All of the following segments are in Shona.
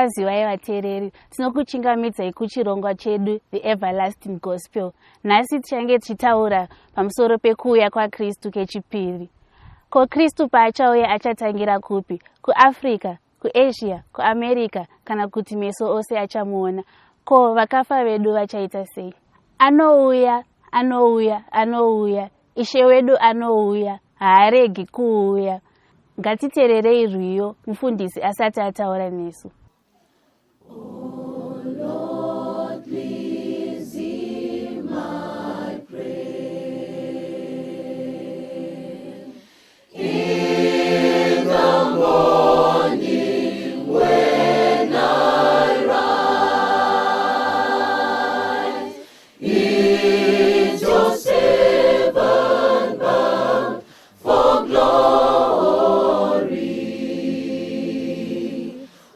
Kwazivai vateereri, tinokuchingamidzai kuchirongwa chedu The Everlasting Gospel. Nhasi tichange tichitaura pamusoro pekuuya kwaKristu kechipiri. Ko Kristu paachauya achatangira kupi? KuAfrica, kuAsia, kuAmerica kana kuti meso ose achamuona? Ko vakafa vedu vachaita sei? Anouya, anouya, anouya. Ishe wedu anouya, haaregi kuuya. Ngatiteererei rwiyo mufundisi asati ataura nesu. Oh Lord, please hear my prayer. In the morning when I rise, it's your servant bound for glory.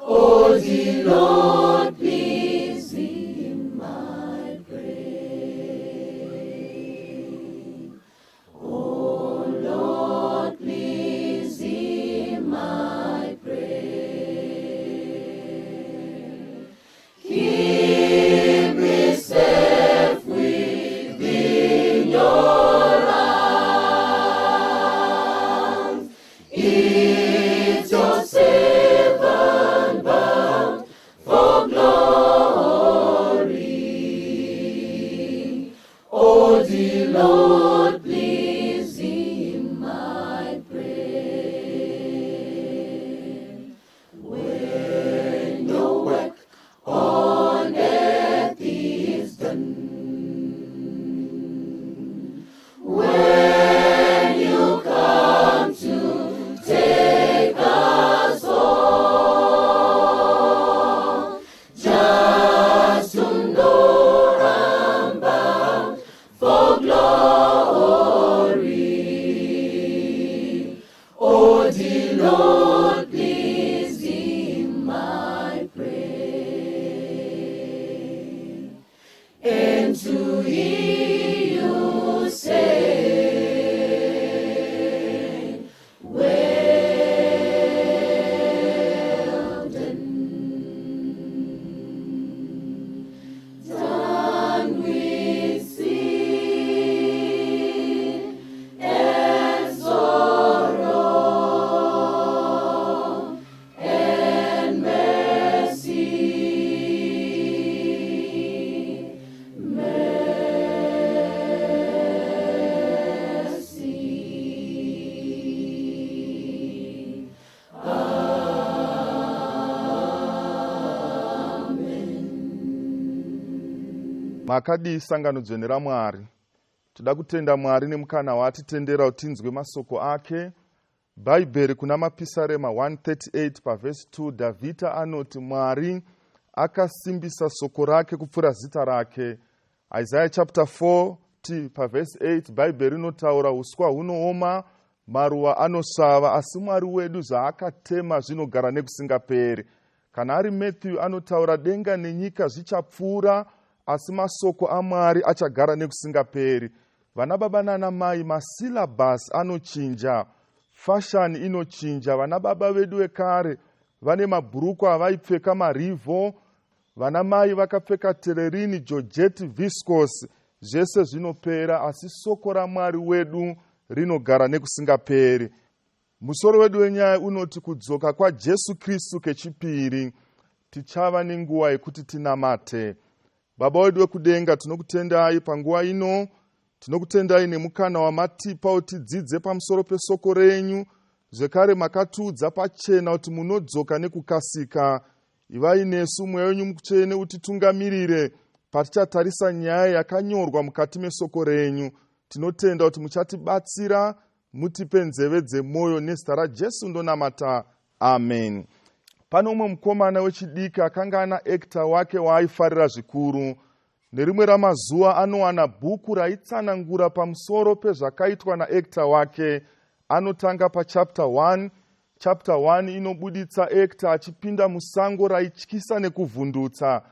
Oh dear Lord, please hear my prayer. Oh Lord, please hear my prayer. Keep me safe within your arms. It's your servant bound for glory. Oh dear Lord, please hear my prayer. When your work on earth is done, when you come to take us home, just to know I'm bound for glory. Oh dear Lord, please hear my prayer. And to hear you say, well done with sin and sorrow and mercy. Makadii sangano dzvene raMwari. Toda kutenda Mwari nemukana waatitendera kuti tinzwe masoko ake. Bhaibheri kuna mapisarema 138 pavhesi 2, Dhavhidha anoti Mwari akasimbisa soko rake kupfuura zita rake. Isaiah chapter 40 pavhesi 8, Bhaibheri inotaura uswa hunooma, maruva anosvava, asi Mwari wedu zvaakatema zvinogara nekusingaperi. Kana ari Matthew anotaura denga nenyika zvichapfuura, asi masoko aMwari achagara nekusingaperi. Vana baba nana mai, masilabhasi anochinja, fashani inochinja. Vana baba vedu vekare vane mabhurukwa avaipfeka marivho, vana mai vakapfeka tererini, georgette, viscose. Zvese zvinopera, asi soko raMwari wedu rinogara nekusingaperi. Musoro wedu wenyaya unoti kudzoka kwaJesu Kristu kechipiri tichava nenguva yekuti tinamate. Baba wedu wekudenga, tinokutendai panguva ino, tinokutendai nemukana wamatipa kuti tidzidze pamusoro pesoko renyu. Zvekare makatiudza pachena kuti munodzoka nekukasika. Ivai nesu, mweya wenyu mutsvene utitungamirire patichatarisa nyaya yakanyorwa mukati mesoko renyu. Tinotenda kuti muchatibatsira, mutipe nzeve dzemwoyo. Nezita raJesu ndonamata, amen. Pano umwe mukomana wechidiki akanga ana ekta wake waaifarira zvikuru. Nerimwe ramazuva anowana bhuku raitsanangura pamusoro pezvakaitwa naekta wake. Anotanga pachapter 1. Chapter 1 inobuditsa ekta achipinda musango raityisa nekuvhundutsa.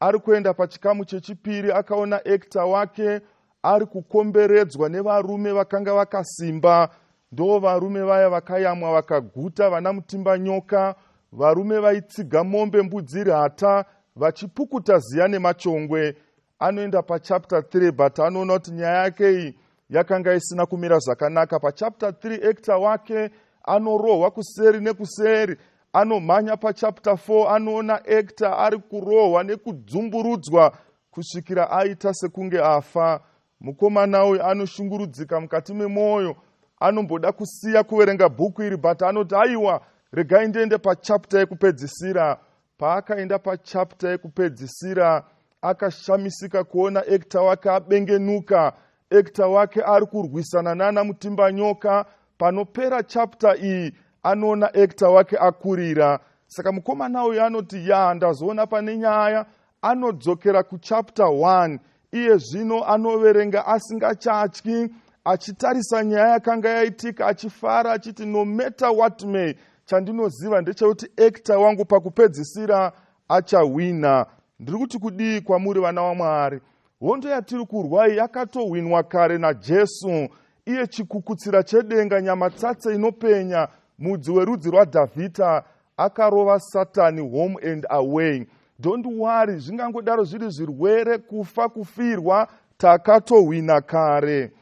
Ari kuenda pachikamu chechipiri akaona ekta wake ari kukomberedzwa nevarume vakanga vakasimba. Ndo varume vaya vakayamwa vakaguta, vana mutimba nyoka, varume vaitsiga mombe, mbudzi, hata vachipukuta ziya nemachongwe. Anoenda pachapter 3 but anoona kuti nyaya yake iyi yakanga isina kumira zvakanaka. Pachapter 3 actor wake anorohwa kuseri nekuseri. Anomhanya pachapter 4 anoona actor ari kurohwa nekudzumburudzwa kusvikira aita sekunge afa. Mukomana uyu anoshungurudzika mukati memwoyo. Anomboda kusiya kuverenga bhuku iri but anoti aiwa, regai ndiende pachapter yekupedzisira. Paakaenda pachapter yekupedzisira akashamisika kuona actor wake abengenuka. Actor wake ari kurwisana nana mutimbanyoka. Panopera chapter iyi anoona actor wake akurira. Saka mukomana uyu anoti ndazoona pane nyaya. Anodzokera kuchapter 1. Iye zvino anoverenga asingachatyi, achitarisa nyaya yakanga yaitika, achifara achiti no matter what may, chandinoziva ndechekuti actor wangu pakupedzisira achawina. Ndiri kuti kudii kwamuri vana vaMwari? Hondo yatiri kurwa iyi yakatowinwa kare naJesu. Iye chikukutsira chedenga, nyama tsatse inopenya, mudzi werudzi rwaDhavhidha, akarova Satani home and away. Don't worry, zvingangodaro zviri zvirwere, kufa, kufirwa, takatowina kare.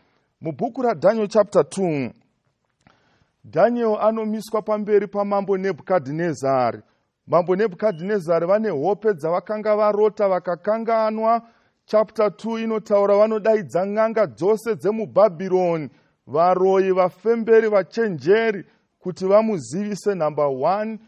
Mubhuku raDaniel chapter 2, Daniel anomiswa pamberi pamambo Nebhukadhinezari. Mambo Nebhukadhinezari vane hope dzavakanga varota vakakanganwa. Chapter 2 inotaura vanodaidza n'anga dzose dzemubhabhironi, varoyi, vafemberi, vachenjeri, kuti vamuzivise number 1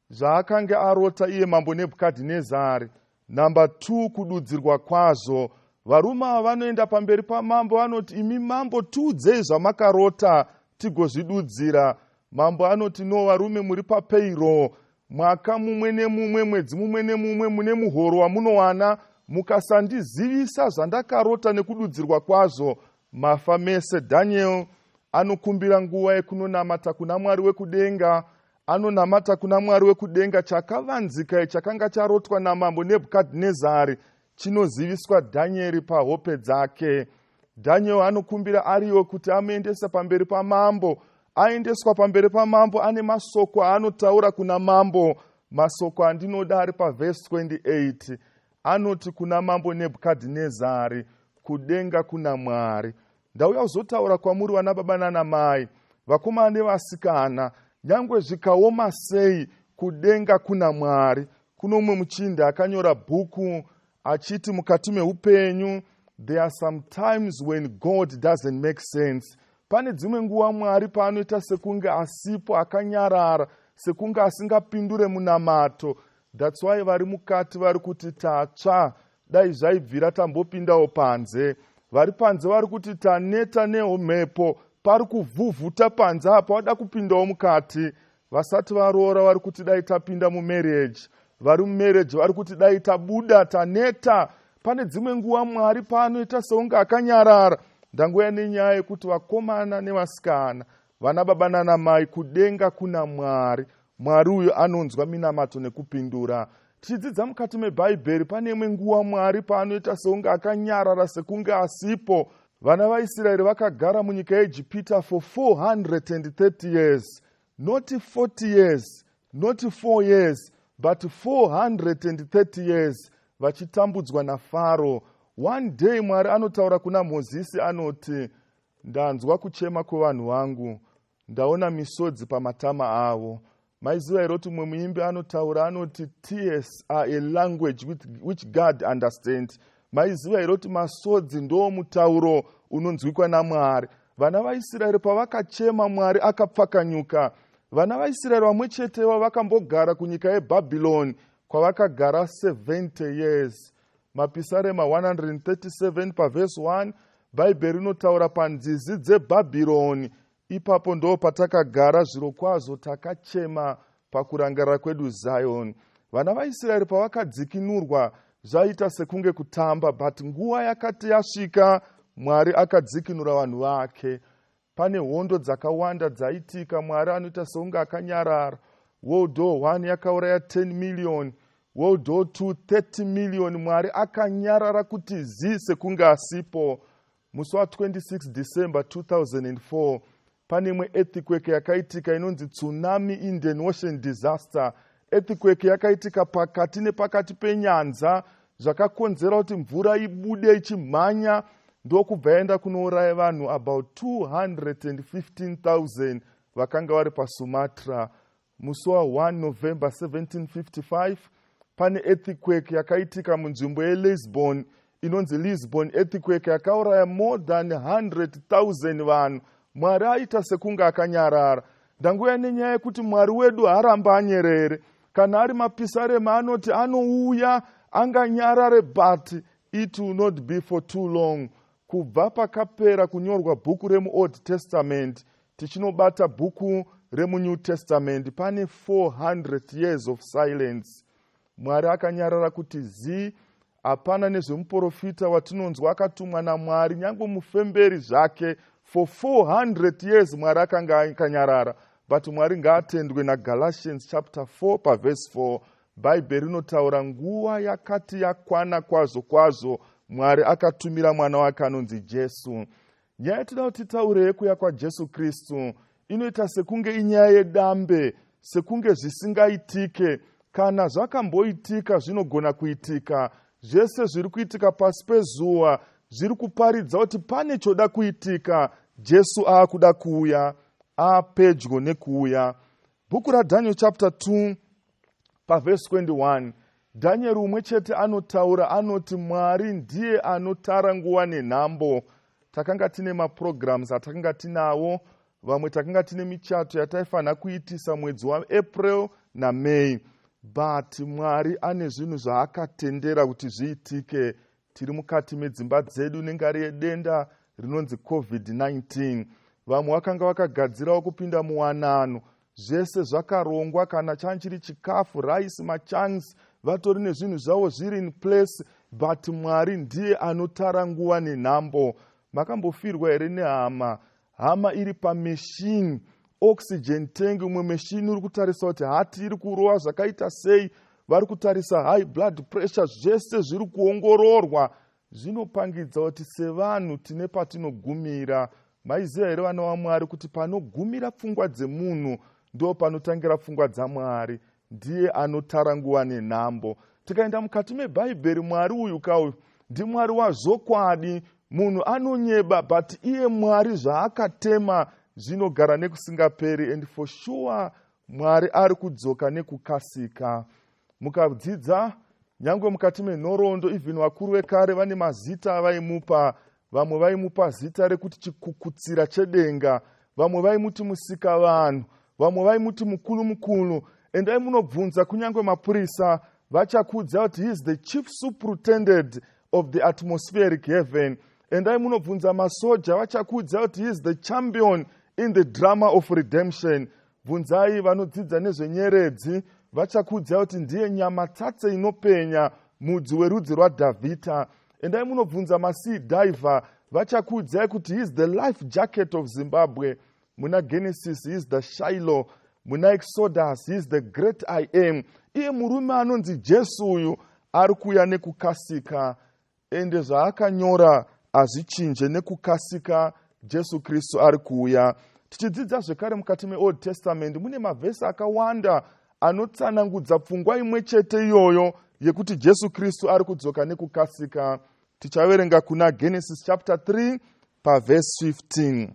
zvaakanga arota iye mambo Nebhukadhinezari. Number 2 kududzirwa kwazvo. Varume ava vanoenda pamberi pamambo vanoti, imi mambo, tiudzei zvamakarota tigozvidudzira. Mambo anoti, no, varume muri papeiro, mwaka mumwe nemumwe, mwedzi mumwe nemumwe, mune muhoro wamunowana. Mukasandizivisa zvandakarota nekududzirwa kwazvo, mafa mese. Daniel anokumbira nguva yekunonamata kuna Mwari wekudenga. Anonamata kuna Mwari wekudenga. Chakavanzika chakanga charotwa namambo Nebhukadhinezari chinoziviswa Dhanieri pahope dzake. Daniel anokumbira ariyo kuti amuendesa pamberi pamambo. Aendeswa pamberi pamambo ane masoko anotaura kuna mambo. Masoko andinoda ari pavhesi 28. Anoti kuna mambo Nebhukadhinezari, kudenga kuna Mwari. Ndauya kuzotaura kwamuri vana baba nana mai, vakomana nevasikana, nyangwe zvikaoma sei, kudenga kuna Mwari. Kuno umwe muchinda akanyora bhuku achiti mukati meupenyu, there are some times when God doesn't make sense. Pane dzimwe nguva Mwari paanoita sekunge asipo, akanyarara, sekunge asingapindure munamato. That's why vari mukati vari kuti tatsva, dai zvaibvira tambopindawo panze. Vari panze vari kuti taneta nemhepo, pari kuvhuvhuta panze apa, wada kupindawo mukati. Vasati varoora vari kuti dai tapinda mumarriage. Vari mumarriage vari kuti dai tabuda, taneta. Pane dzimwe nguva Mwari paanoita seunge akanyarara. Ndangoya nenyaya yekuti vakomana nevasikana, vana baba nana mai, kudenga kuna Mwari. Mwari uyu anonzwa minamato nekupindura. Tichidzidza mukati mebhaibheri pane imwe nguva Mwari paanoita seunge akanyarara, sekunge asipo. Vana vaIsraeri vakagara munyika yeIjipita for 430 years. Not 40 years, not 4 years, but 430 years. Vachitambudzwa naFaro. One day Mwari anotaura kuna Mozisi anoti, ndanzwa kuchema kwevanhu vangu, ndaona misodzi pamatama avo. Maiziva here kuti mumwe muimbi anotaura anoti, tears are a language which God understands. Maiziva here kuti masodzi ndo mutauro unonzwikwa naMwari. Vana vaIsraeri pavakachema Mwari akapfakanyuka. Vana vaIsraeri vamwe chetevo vakambogara kunyika yeBhabhironi kwavakagara 70 years. Mapisarema 137 pavhesi 1, Bhaibheri inotaura panzizi dzeBhabhironi. Ipapo ndo patakagara, zviro kwazvo takachema pakurangarira kwedu Zion. Vana vaIsraeri pavakadzikinurwa zvaita sekunge kutamba, but nguva yakati yasvika Mwari akadzikinura vanhu vake. Pane hondo dzakawanda dzaitika, Mwari anoita seunge akanyarara. World War 1 yakauraya 10 million, World War 2 30 million. Mwari akanyarara kuti zii sekunge asipo. Musi wa 26 December 2004 pane imwe earthquake yakaitika inonzi tsunami Indian Ocean disaster. earthquake yakaitika pakati nepakati penyanza zvakakonzera kuti mvura ibude ichimhanya ndokubva yaenda kunouraya vanhu about 215,000 vakanga vari paSumatra. Musi wa1 November 1755 pane earthquake yakaitika munzvimbo yeLisbon inonzi Lisbon earthquake yakauraya more than 100,000 vanhu. Mwari aita sekunge akanyarara. Ndanguya nenyaya yekuti Mwari wedu haramba anyerere. Kana ari mapisarema anoti anouya anganyarare, but it will not be for too long. Kubva pakapera kunyorwa bhuku remuOld Testament tichinobata bhuku remuNew Testament pane 400 years of silence. Mwari akanyarara kuti zii. Hapana nezvemuprofita watinonzwa akatumwa naMwari nyange mufemberi zvake. For 400 years Mwari akanga akanyarara. But Mwari ngaatendwe naGalatians chapter 4 paverse 4. Bhaibheri rinotaura nguva yakati yakwana kwazvo kwazvo Mwari akatumira mwana wake anonzi Jesu. Nyaya yatinoda kuti titaure yekuuya kwaJesu Kristu inoita sekunge inyaya yedambe, sekunge zvisingaitike. Kana zvakamboitika zvinogona kuitika. Zvese zviri kuitika pasi pezuva zviri kuparidza kuti pane choda kuitika. Jesu aakuda kuuya, aapedyo nekuuya. Bhuku raDaniel chapter 2 paverse 21, Daniel umwe chete anotaura anoti Mwari ndiye anotara nguva nenhambo. Takanga tine maprograms atakanga tinawo, vamwe takanga tine michato yataifanira kuitisa mwedzi waApril naMay. But Mwari ane zvinhu zvaakatendera kuti zviitike. Tiri mukati medzimba dzedu nengari yedenda rinonzi COVID-19. Vamwe vakanga vakagadzirawo kupinda muwanano. Zvese zvakarongwa, kana chanchiri chikafu, rice, machunks, vatori nezvinhu zvavo zviri in place. But Mwari ndiye anotara nguva nenhambo. Makambofirwa here nehama? Hama iri pameshini, oxygen tank, umwe meshini uri kutarisa kuti hati iri kurova zvakaita sei, vari kutarisa high blood pressure, zvese zviri kuongororwa. Zvinopangidza kuti sevanhu tine patinogumira. Maiziva here vana vaMwari kuti panogumira pfungwa dzemunhu ndo panotangira pfungwa dzaMwari. Ndiye anotara nguva nenhambo. Tikaenda mukati mebhaibheri, Mwari uyu kauyu ndiMwari wazvokwadi. Munhu anonyeba, but iye Mwari zvaakatema zvinogara nekusingaperi. And for sure Mwari ari kudzoka nekukasika. Mukadzidza nyangwe mukati menhoroondo, even vakuru vekare vane mazita avaimupa. Vamwe vaimupa zita rekuti chikukutsira chedenga, vamwe vaimuti musika vanhu, vamwe vaimuti mukulu mukulu. Endai munobvunza kunyangwe mapurisa, vachakudza kuti he is the chief superintendent of the atmospheric heaven. Endai munobvunza masoja, vachakudza kuti he is the champion in the drama of redemption. Bvunzai vanodzidza nezvenyeredzi, vachakudza kuti ndiye nyamatsatse inopenya, mudzi werudzi rwaDhavhidha. Endai munobvunza masea diver, vachakuudzai kuti he is the life jacket of Zimbabwe. Muna Genesis, he is the Shiloh. Muna Exodus, he is the great I am. Iye murume anonzi Jesu uyu ari kuuya nekukasika. Ende zvaakanyora hazvichinje, nekukasika Jesu Kristu ari kuuya. Tichidzidza zvekare mukati meOld Testament mune mavhesi akawanda anotsanangudza pfungwa imwe chete iyoyo yekuti Jesu Kristu ari kudzoka nekukasika. Tichaverenga kuna Genesis chapter 3 paverse 15.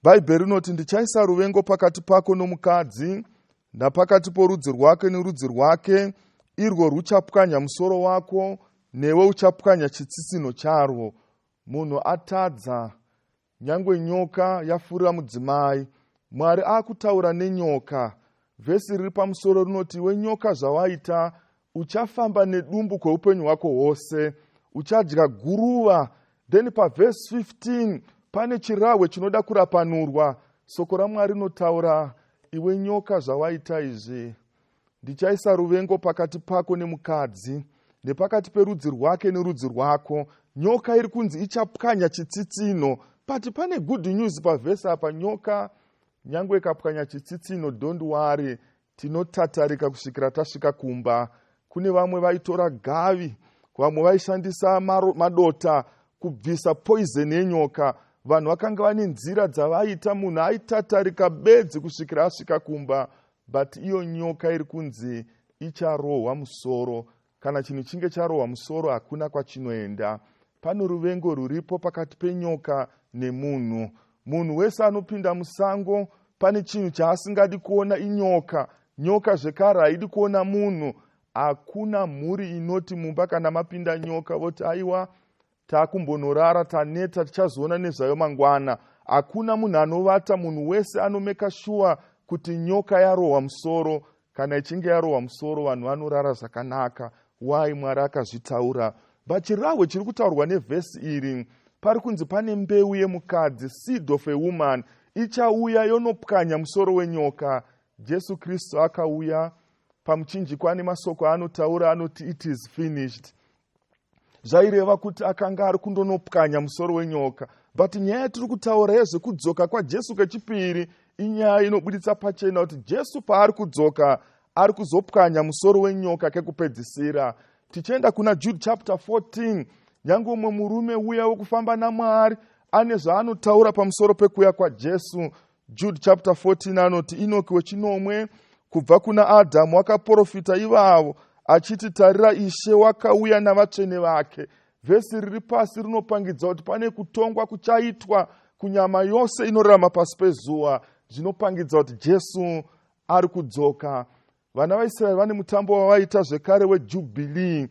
Bhaibheri rinoti, ndichaisa ruvengo pakati pako nomukadzi, napakati porudzi rwake nerudzi rwake, irwo ruchapwanya musoro wako, newe uchapwanya chitsitsino charwo. Munhu atadza, nyangwe nyoka yafurira mudzimai. Mwari akutaura nenyoka. Vhesi riri pamusoro rinoti, iwe nyoka zvawaita, uchafamba nedumbu kweupenyu hwako hwose, uchadya guruva. Then paverse 15 pane chirahwe chinoda kurapanurwa. Soko raMwari rinotaura, iwe nyoka zvawaita izvi, ndichaisa ruvengo pakati pako nemukadzi, nepakati perudzi rwake nerudzi rwako. Nyoka iri kunzi ichapwanya chitsitsino. But pane good news pavhesi apa. Nyoka nyangwe ikapwanya chitsitsino, don't worry, tinotatarika kusvikira tasvika kumba. Kune vamwe vaitora gavi, vamwe vaishandisa madota kubvisa poison yenyoka. Vanhu vakanga vane nzira dzavaita, munhu aitatarika bedzi kusvikira asvika kumba. but iyo nyoka iri kunzi icharohwa musoro. Kana chinhu chinge charohwa musoro hakuna kwachinoenda. Pano ruvengo ruripo pakati penyoka nemunhu. Munhu wese anopinda musango pane chinhu chaasingadi kuona inyoka. Nyoka zvekare haidi kuona munhu. Hakuna mhuri inoti mumba kana mapinda nyoka voti aiwa takumbonorara taneta tichazoona nezvayo mangwana. Hakuna munhu anovata. Munhu wese anomeka sure kuti nyoka yarohwa musoro. Kana ichinge yarohwa musoro vanhu vanorara zvakanaka. Why Mwari akazvitaura. But chirahwe chiri kutaurwa nevhesi iri pari kunzi pane mbeu yemukadzi, seed of a woman, ichauya yonopwanya musoro wenyoka. Jesu Kristu akauya pamuchinjikwa nemasoko anotaura anoti it is finished. Zvaireva kuti akanga ari kundonopwanya musoro wenyoka. But nyaya yatiri kutaura yezvekudzoka kwaJesu kechipiri inyaya inobuditsa pachena kuti Jesu paari kudzoka ari kuzopwanya musoro wenyoka kekupedzisira. Tichienda kuna Jude chapter 14, nyange umwe murume uya wekufamba naMwari ane zvaanotaura pamusoro pekuuya kwaJesu. Jude chapter 14 anoti Inoki wechinomwe kubva kuna Adhamu akaprofita ivavo achiti tarira Ishe wakauya navatsvene vake. Vhesi riri pasi rinopangidza kuti pane kutongwa kuchaitwa kunyama yose inorarama pasi pezuva. Zvinopangidza kuti Jesu ari kudzoka. Vana vaIsraeri vane mutambo wavaita zvekare weJubhilii.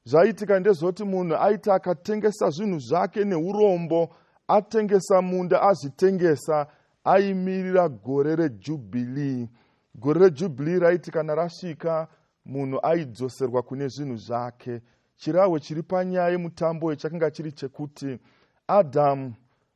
Zvaitika ndezvoti munhu aiti akatengesa zvinhu zvake neurombo, atengesa munda azvitengesa, aimirira gore reJubhilii. Gore reJubhilii raiti kana rasvika munhu aidzoserwa kune zvinhu zvake. Chirahwe chiri panyaya yemutambo uyu chakanga chiri chekuti Adhamu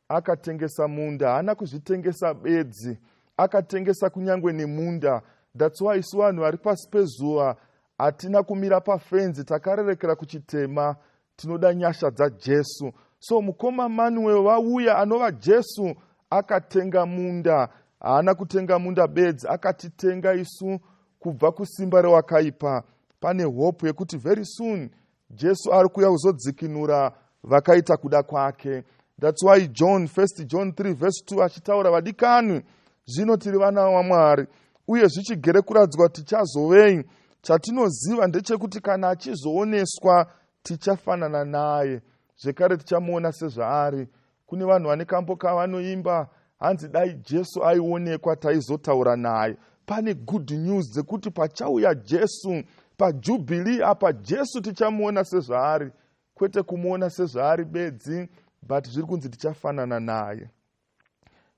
akatengesa munda, haana kuzvitengesa bedzi, akatengesa kunyange nemunda. That's why isu vanhu vari pasi pezuva hatina kumira pafenzi, takarerekera kuchitema, tinoda nyasha dzaJesu. So mukoma Manuel vauya anova Jesu akatenga munda, haana kutenga munda bedzi, akatitenga isu kubva kusimba rewakaipa. Pane hope yekuti very soon Jesu ari kuuya kuzodzikinura vakaita kuda kwake. That's why First John 3 verse 2 achitaura vadikani, zvino tiri vana vaMwari uye zvichigere kuradzwa tichazovei. Chatinoziva ndechekuti kana achizooneswa tichafanana naye, zvekare tichamuona sezvaari. Kune vanhu vane kambo kavanoimba hanzi dai Jesu aionekwa taizotaura naye. Pane good news dzekuti pachauya Jesu paJubhilii apa Jesu tichamuona sezvaari, kwete kumuona sezvaari bedzi, but zviri kunzi tichafanana naye.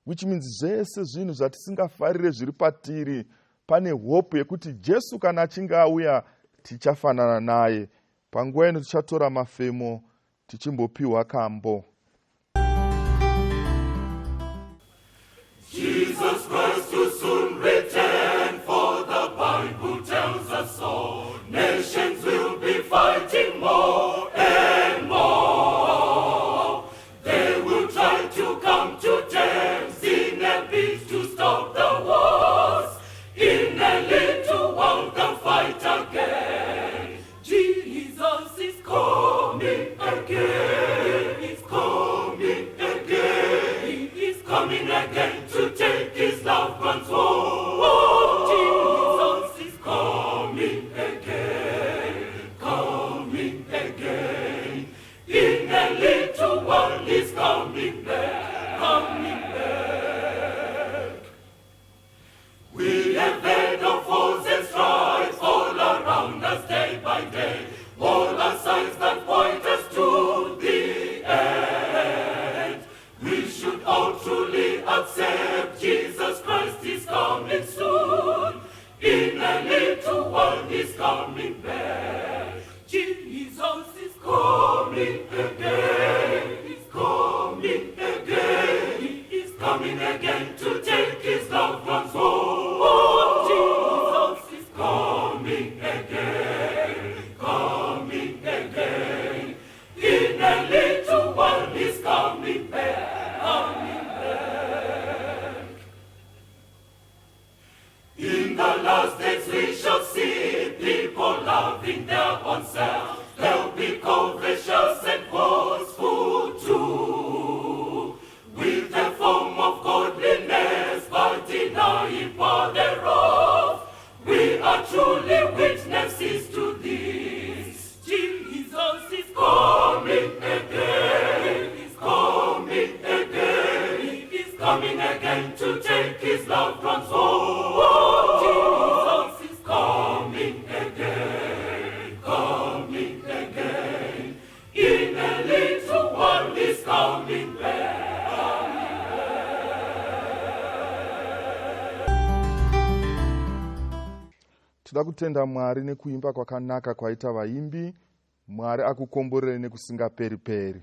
Which means zvese zvinhu zvatisingafarire zviri patiri, pane hope yekuti Jesu kana achinge auya tichafanana naye. Panguva ino tichatora mafemo tichimbopiwa kambo. Jesus Christ will soon return, for the Bible tells us so. Nations will be fighting more and more. They will try to come to terms in a bid to stop the wars. In a little while they'll fight again. Jesus is coming again. He is coming again. He is coming again to take his loved ones home. Oh, Jesus is coming again. Coming again. In a little while he's coming back. Coming back. We have heard of wars and strife all around us day by day. All are signs that point us to the end. We should all truly accept Jesus Christ is coming soon. In a little while he's coming back. Jesus is coming again. He's coming again. He is coming again to take his loved ones home. Oh, Jesus is coming again. Coming again. In a little while he's coming back. Coming back. In the last days we shall see people loving their own self. They'll be covetous and boastful too, with a form of godliness but denying power thereof. Toda kutenda Mwari nekuimba kwakanaka kwaita vaimbi. Mwari akukomborere nekusingaperi-peri.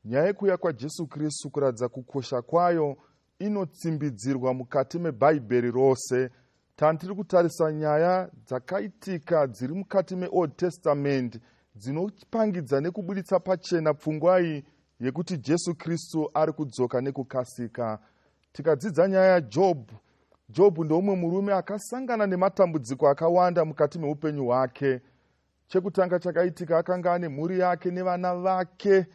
Nyaya yekuuya kwaJesu Kristu kuratidza kukosha kwayo inotsimbidzirwa mukati mebhaibheri rose. Tiri kutarisa nyaya dzakaitika dziri mukati meOld Testament dzinopangidza nekubuditsa pachena pfungwa iyi yekuti Jesu Kristu ari kudzoka nekukasika. Tikadzidza nyaya yaJobhu, Jobhu ndomumwe murume akasangana nematambudziko akawanda mukati meupenyu hwake. Chekutanga chakaitika, akanga ane mhuri yake nevana vake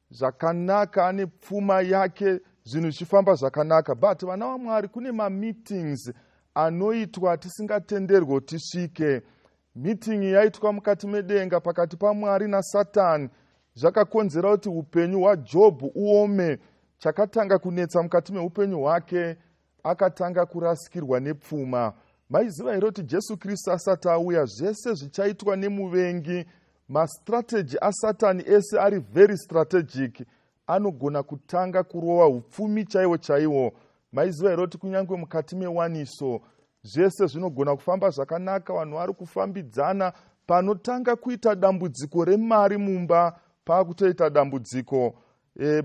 zvakanaka, ane pfuma yake, zvinhu zvichifamba zvakanaka. But vana vaMwari kune mameetings anoitwa tisingatenderwi tisvike. Meeting yaitwa mukati medenga pakati paMwari naSatani. Zvakakonzera kuti upenyu hwaJobhu uome. Chakatanga kunetsa mukati meupenyu hwake, akatanga kurasikirwa nepfuma. Maiziva here kuti Jesu Kristu asati auya, zvese zvichaitwa nemuvengi. Mastrategy aSatani ese ari very strategic. Anogona kutanga kurova upfumi chaiwo chaiwo. Maiziva here kuti kunyange mukati mewaniso zvese zvinogona kufamba zvakanaka, vanhu vari kufambidzana. Panotanga kuita dambudziko remari mumba, paakutoita dambudziko.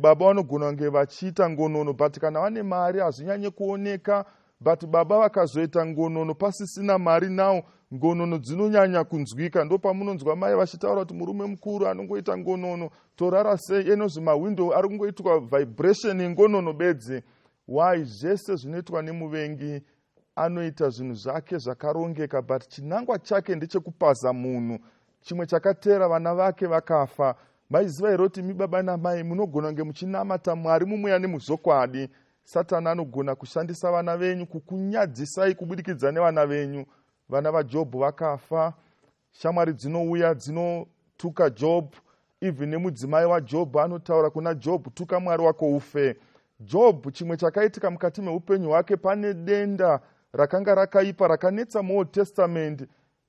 Baba vanogona kunge vachiita ngonono, but kana vane mari hazvinyanye kuoneka. But baba vakazoita ngonono pasisina mari nawo, ngonono dzinonyanya kunzwika. Ndo pamunonzwa mai vachitaura kuti murume mukuru anongoita ngonono, torara sei, enozvi mawindo ari kungoitwa vibration yengonono bedzi. Why? Zvese zvinoitwa nemuvengi. Anoita zvinhu zvake zvakarongeka, but chinangwa chake ndechekupaza munhu. Chimwe chakatera vana vake vakafa. Maiziva here kuti mibaba namai munogona kunge muchinamata Mwari mumweya nemuzokwadi. Satani anogona kushandisa vana venyu kukunyadzisai kubudikidza nevana venyu. Vana vaJobhu vakafa. Shamwari dzinouya dzinotuka Jobhu. Even nemudzimai waJobhu anotaura kuna Jobhu, tuka Mwari wako ufe. Jobhu, chimwe chakaitika mukati meupenyu hwake, pane denda rakanga rakaipa rakanetsa muOld Testament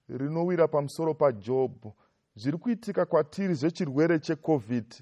rinowira pamusoro paJobhu. Zviri kuitika kwatiri zvechirwere cheCovid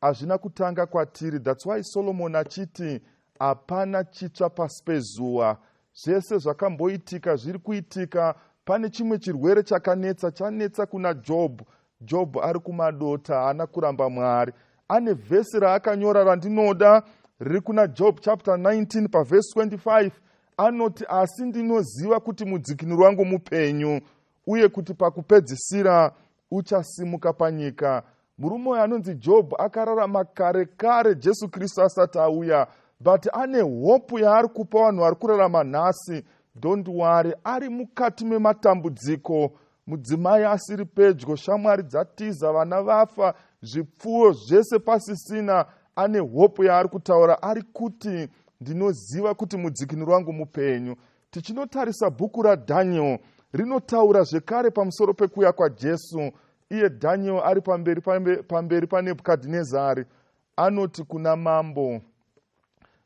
hazvina kutanga kwatiri. That's why Solomon achiti hapana chitsva pasi pezuva. Zvese zvakamboitika zviri kuitika. Pane chimwe chirwere chanetsa kuna Jobhu. Jobhu ari kumadota, haana kuramba Mwari. Ane vhesi raakanyora randinoda, riri kuna Job chapter 19 pavhesi 25. Anoti, asi ndinoziva kuti mudzikinuri wangu mupenyu, uye kuti pakupedzisira uchasimuka panyika. Murume uyu anonzi Jobhu akararama kare kare Jesu Kristu asati auya, but ane hope yaari kupa vanhu vari kurarama nhasi. Don't worry, ari mukati mematambudziko. Mudzimai asiri pedyo, shamwari dzatiza, vana vafa, zvipfuwo zvese pasisina. Ane hope yaari kutaura, ari kuti ndinoziva kuti mudzikinuri wangu mupenyu. Tichinotarisa bhuku raDhaniel, rinotaura zvekare pamusoro pekuuya kwaJesu. Iye Daniel ari pamberi paNebhukadhinezari, anoti kuna mambo,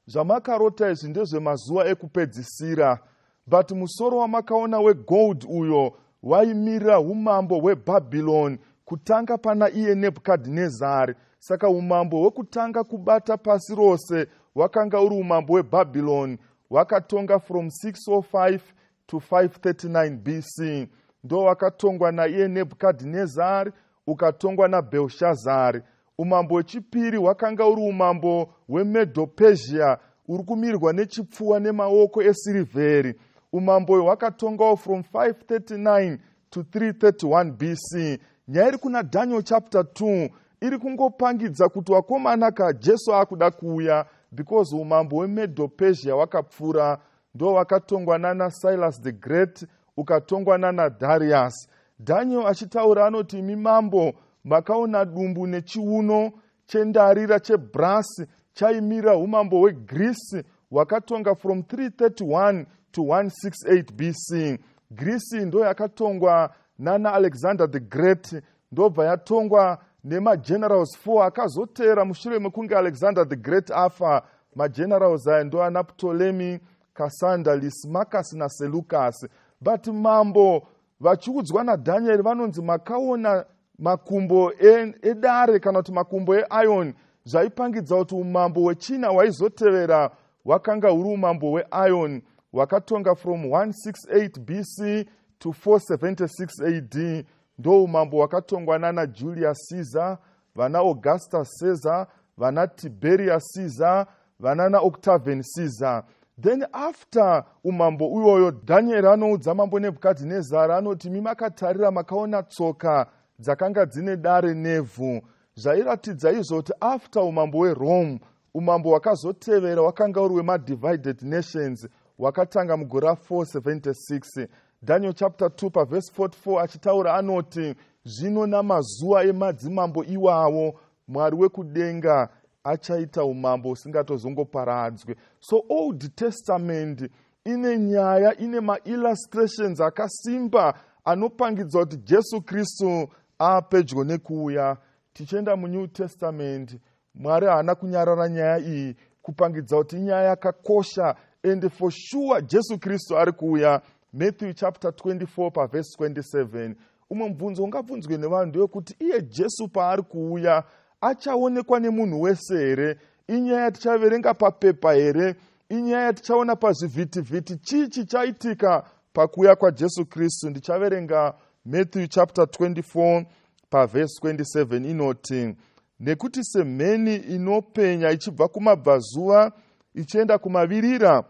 zvamakarota izvi ndezvemazuva ekupedzisira, but musoro wamakaona wegold uyo waimirira umambo hweBhabhironi kutanga pana iye Nebhukadhinezari. Saka umambo hwekutanga kubata pasi rose wakanga uri umambo hweBhabhironi. Wakatonga from 605 to 539 BC. Ndo wakatongwa naiye Nebhukadhinezari, ukatongwa naBhelshazzari. Umambo hwechipiri wakanga uri umambo hweMedo-Persia, uri kumirwa nechipfuwa nemaoko esirivheri. Umambo hwe wakatongawo from 539 to 331 BC. Nyaya iri kuna Daniel chapter 2 iri kungopangidza kuti wakomana kaJesu akuda kuuya, because umambo hweMedo-Persia wakapfuura. Ndo wakatongwa nana Cyrus the Great, ukatongwa nana Darius. Daniel achitaura anoti, imi mambo makaona dumbu nechiuno chendarira chebrasi chaimirira umambo hweGreece, wakatonga from 331 to 168 BC. Greece ndo yakatongwa nana Alexander the Great, ndobva yatongwa nemagenerals 4 akazotera mushure mekunge Alexander the Great afa. Magenerals aya ndo ana Ptolemy, Cassander, Lysimachus naSeleucus. But mambo vachiudzwa naDhaniel vanonzi makaona makumbo edare kana kuti makumbo eiron, zvaipangidza kuti umambo hwechina hwaizotevera wakanga huri umambo hweiron. Wakatonga from 168 BC to 476 AD ndo umambo hwakatongwa nana Julius Caesar, vana Augustus Caesar, vana Tiberius Caesar, vana na Octavian Caesar. Then after umambo uyoyo, Daniel anoudza mambo Nebukadhinezari anoti mimakatarira makaona tsoka dzakanga dzine dare nevhu. Zvairatidza izvoti after umambo weRome, umambo hwakazotevera wakanga uri wema-divided nations, wakatanga mugore 476. Daniel chapter 2 paverse 44 achitaura anoti zvino namazuva emadzimambo iwawo Mwari wekudenga achaita umambo usingatozongoparadzwe. So Old Testament ine nyaya, ine ma-illustrations akasimba anopangidza kuti Jesu Kristu apedyo nekuuya. Tichienda muNew Testament, Mwari haana kunyarara nyaya iyi kupangidza kuti nyaya yakakosha, and for sure Jesu Kristu ari kuuya. Matthew chapter 24 paverse 27. Umwe mubvunzo ungabvunzwe nevanhu ndewekuti iye Jesu paari kuuya achaonekwa nemunhu wese here? Inyaya yatichaverenga papepa here? Inyaya yatichaona pazvivhitivhiti? Chii chichaitika pakuuya kwaJesu Kristu? Ndichaverenga Matthew chapter 24 paverse 27 inoti, nekuti semheni inopenya ichibva kumabvazuva ichienda kumavirira,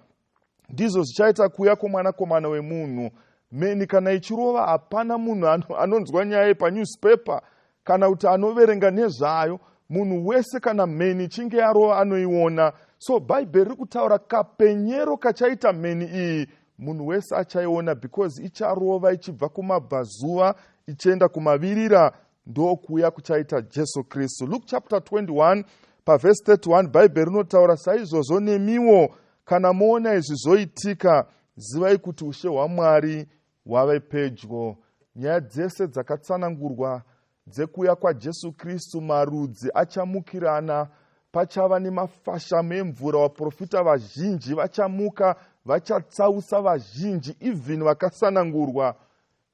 ndizvo zvichaita kuuya kwomwanakomana wemunhu. Mheni kana ichirova, hapana munhu anonzwa nyaya panewspaper kana kuti anoverenga nezvayo. Munhu wese kana mheni ichinge yarova anoiona. So Bhaibheri riri kutaura kapenyero kachaita mheni iyi munhu wese achaiona, because icharova ichibva kumabvazuva ichienda kumavirira. Ndo kuuya kuchaita Jesu Kristu. Luke chapter 21 paverse 31, Bhaibheri rinotaura saizvozvo nemiwo kana moona izvi zoitika, zivai kuti ushe hwaMwari hwave pedyo. Nyaya dzese dzakatsanangurwa dzekuuya kwaJesu Kristu, marudzi achamukirana, pachava nemafashamo emvura, vaprofita vazhinji vachamuka vachatsausa vazhinji, even vakatsanangurwa.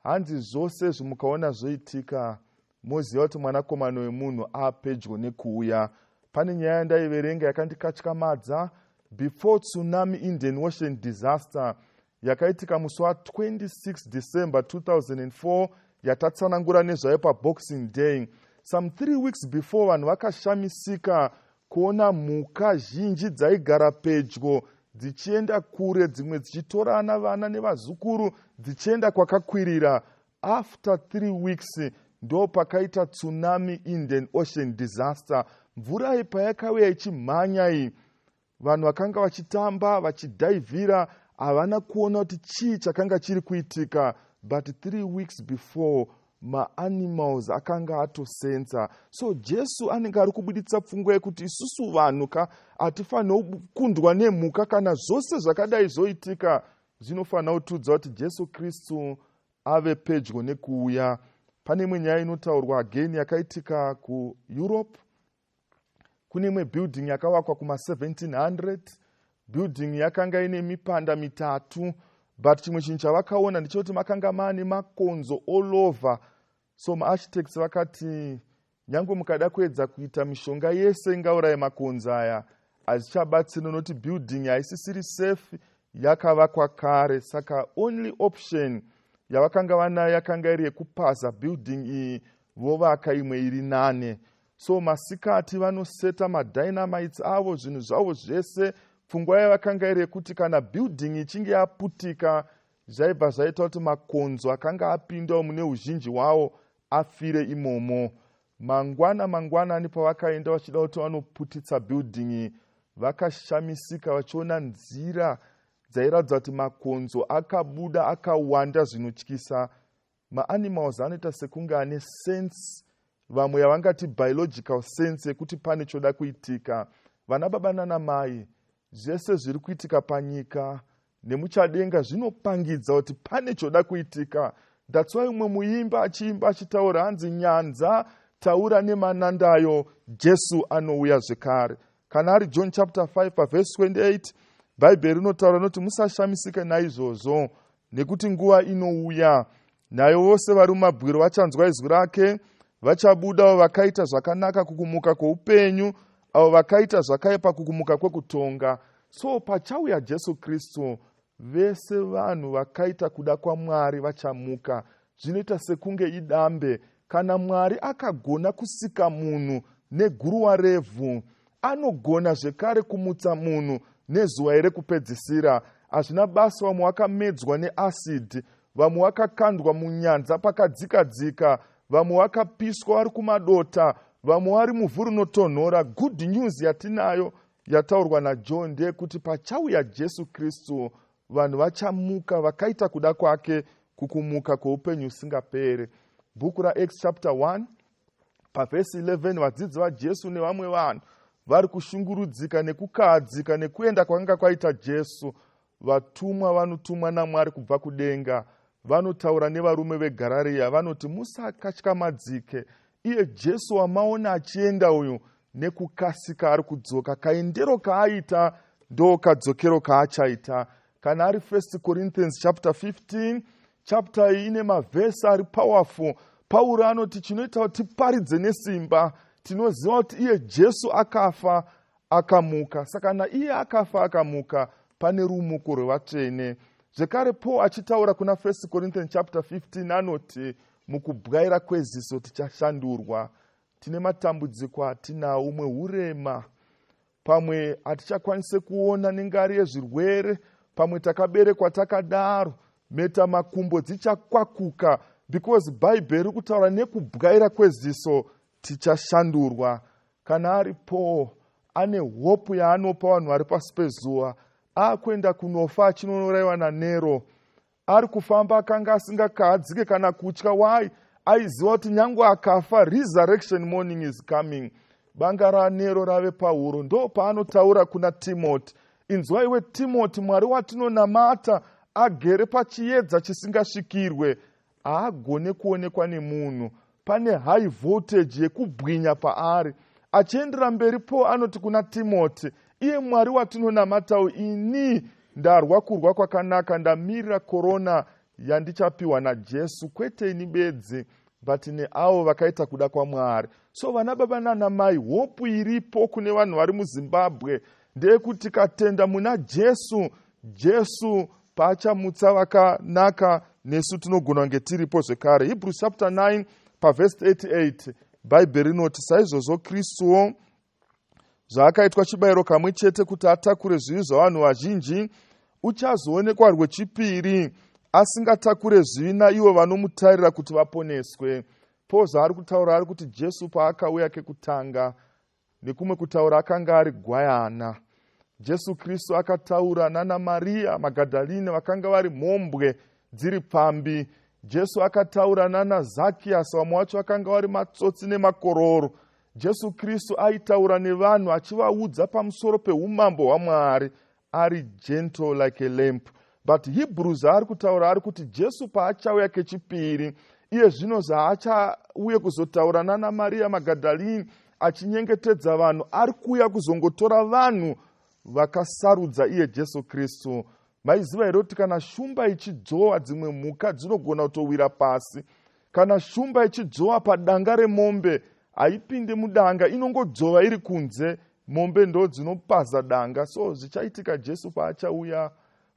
Hanzi zvose zvimukaona zvoitika, moziva kuti mwanakomana wemunhu apedyo nekuuya. Pane nyaya yandaiverenga yakandikatyamadza. Before tsunami Indian Ocean disaster yakaitika musi wa26 December 2004, yatatsanangura nezvayo paBoxing Day, some 3 weeks before, vanhu vakashamisika kuona mhuka zhinji dzaigara pedyo dzichienda kure, dzimwe dzichitorana vana nevazukuru dzichienda kwakakwirira. After 3 weeks ndo pakaita tsunami Indian Ocean disaster. Mvura iyi payakauya ichimhanya iyi, vanhu vakanga vachitamba vachidhaivhira havana kuona kuti chii chakanga chiri kuitika. But 3 weeks before, ma-animals akanga atosenza. So Jesu anenge ari kubuditsa pfungwa yekuti isusu vanhu hatifanira kukundwa nemhuka. Kana zvose zvakadai zoitika, zvinofanira kutiudza kuti Jesu Kristu ave pedyo nekuuya. Pane imwe nyaya inotaurwa again yakaitika kuEurope. Kune imwe building yakavakwa kuma1700. Building yakanga ine mipanda mitatu, but chimwe chinhu chavakaona ndechekuti makanga maane makonzo all over. So maarchitects vakati nyange mukada kuedza kuita mishonga yese ingauraye makonzo aya, hazvichabatsiri nokuti building haisisiri safe, yakavakwa kare. Saka only option yavakanga vanayo yakanga iri yekupaza building iyi vovaka imwe iri nane. So masikati vanoseta madynamites avo, zvinhu zvavo zvese. Pfungwa yavakanga iri yekuti kana building ichinge yaputika, zvaibva zvaita kuti makonzo akanga apindawo mune uzhinji hwawo afire imomo. Mangwanani pavakaenda vachida kuti vanoputitsa building iyi, vakashamisika vachiona nzira dzairatidza kuti makonzo akabuda akawanda zvinotyisa. Ma-animals anoita sekunge ane sense, vamwe yavangati biological sense, yekuti pane choda kuitika. Vana baba nana mai, zvese zviri kuitika panyika nemuchadenga zvinopangidza kuti pane choda kuitika. That's why umwe muimba achiimba achitaura hanzi, nyanza taura nemanandayo, Jesu anouya zvekare. Kana ari John chapter 5 paverse 28, Bhaibheri rinotaura noti musashamisike naizvozvo, nekuti nguva inouya nayo vose vari mumabwiro vachanzwa izwi rake, vachabudawo vakaita zvakanaka kukumuka kwoupenyu, avo vakaita zvakaipa kukumuka kwekutonga. So pachauya Jesu Kristu, vese vanhu vakaita kuda kwaMwari vachamuka. Zvinoita sekunge idambe. Kana Mwari akagona kusika munhu neguruva revhu, anogona zvekare kumutsa munhu nezuva rekupedzisira. Hazvina basa vamwe vakamedzwa neasidi, vamwe vakakandwa munyanza pakadzikadzika, vamwe vakapiswa vari kumadota, vamwe vari muvhu rinotonhora. Good news yatinayo yataurwa naJohn ndeyekuti pachauya Jesu Kristu vanhu vachamuka vakaita kuda kwake, kukumuka kweupenyu usingaperi. Bhuku raActs chapter 1 pavhesi 11, vadzidzi vaJesu nevamwe vanhu vari kushungurudzika nekukahadzika nekuenda kwakanga kwaita Jesu. Vatumwa vanotumwa naMwari kubva kudenga vanotaura nevarume veGarirea, vanoti musakatyamadzike, iye Jesu wamaona achienda uyu nekukasika ari kudzoka. Kaendero kaaita ndo kadzokero kaachaita. Kana ari 1 Corinthians chapter 15, chapter iyi ine mavhesi ari powerful. Pauro anoti chinoita kuti tiparidze nesimba, tinoziva kuti iye Jesu akafa akamuka. Saka kana iye akafa akamuka, pane rumuko rwevatsvene. Zvekare Paul achitaura kuna 1 Corinthians chapter 15 anoti mukubwaira kweziso tichashandurwa. Tine matambudziko atinawo, umwe urema, pamwe hatichakwanise kuona nengari yezvirwere, pamwe takaberekwa takadaro, meta makumbo dzichakwakuka, because Bible riri kutaura nekubwaira kweziso tichashandurwa. Kana ari Paul ane hope yaanopa vanhu vari pasi pezuva, akuenda kunofa achinonorayiwa naNero, ari kufamba akanga asingakahadzike kana kutya. Why? Aiziva kuti nyange akafa resurrection morning is coming. Banga raNero rave pahuro. Ndo paanotaura kuna Timoti, inzwa iwe Timoti, Mwari watinonamata agere pachiedza chisingasvikirwe, haagone kuonekwa nemunhu. Pane high voltage yekubwinya paari. Achiendera mberi Paul anoti kuna Timoti, iye Mwari watinonamatawo, ini ndarwa kurwa kwakanaka, ndamirira korona yandichapiwa naJesu, kwete ini bedzi, but neavo vakaita kuda kwaMwari. So vana baba nana mai, hope iripo kune vanhu vari muZimbabwe ndeyekuti tikatenda muna Jesu, Jesu paachamutsa vakanaka, nesu tinogona kunge tiripo zvekare. Hebrews chapter 9 pavhesi 88, Bible rinoti saizvozvo Kristuwo zvaakaitwa chibayiro kamwe chete kuti atakure zvivi zvavanhu vazhinji, uchazoonekwa rwechipiri asingatakure zvivi naivo vanomutarira kuti vaponeswe. Paul zvaari kutaura ari kuti Jesu paakauya kekutanga, nekumwe kutaura akanga ari gwayana. Jesu Kristu akataura nana Maria Magadhaline vakanga vari mhombwe dziri pambi. Jesu akataura nana Zakiasi, vamwe vacho vakanga vari matsotsi nemakororo. Jesu Kristu aitaura nevanhu achivaudza pamusoro peumambo hwaMwari, ari gentle like a lamb. But Hebrews ari kutaura ari kuti Jesu paachauya kechipiri, iye zvino zvaachauye kuzotaura nana Maria Magadhaline achinyengetedza vanhu, ari kuuya kuzongotora vanhu vakasarudza iye Jesu Kristu. Maiziva here kuti kana shumba ichidzowa dzimwe mhuka dzinogona kutowira pasi. Kana shumba ichidzowa padanga remombe, haipinde mudanga, inongodzova iri kunze, mombe ndo dzinopaza danga. So zvichaitika Jesu paachauya,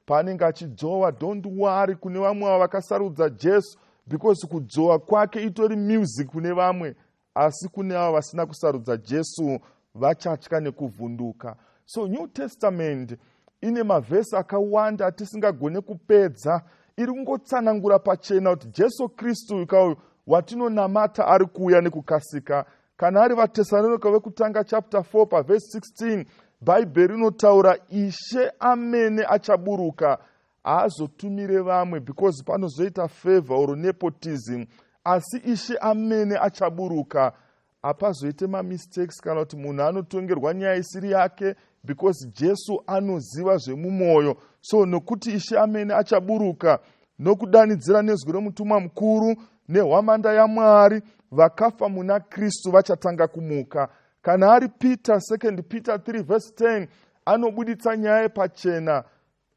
paanenge achidzowa. Don't worry kune vamwe vakasarudza Jesu, because kudzowa kwake itori music kune vamwe, asi kune avo vasina kusarudza Jesu vachatya nekuvhunduka. So New Testament ine mavhesi akawanda atisingagone kupedza, iri kungotsanangura pachena kuti Jesu Kristu ikauyu watinonamata ari kuuya nekukasika. Kana ari vaTesalonika vekutanga chapter 4 pavhesi 16, Bible rinotaura Ishe amene achaburuka haazotumire vamwe, because panozoita favor or nepotism, asi Ishe amene achaburuka. Hapazoite mistakes kana kuti munhu anotongerwa nyaya isiri yake, because Jesu anoziva zvemumwoyo. So nokuti Ishe amene achaburuka, nokudanidzira nezwi romutumwa mukuru nehwamanda yaMwari, vakafa muna Kristu vachatanga kumuka. Kana ari Peter, 2 Peter 3 verse 10, anobuditsa nyaya pachena,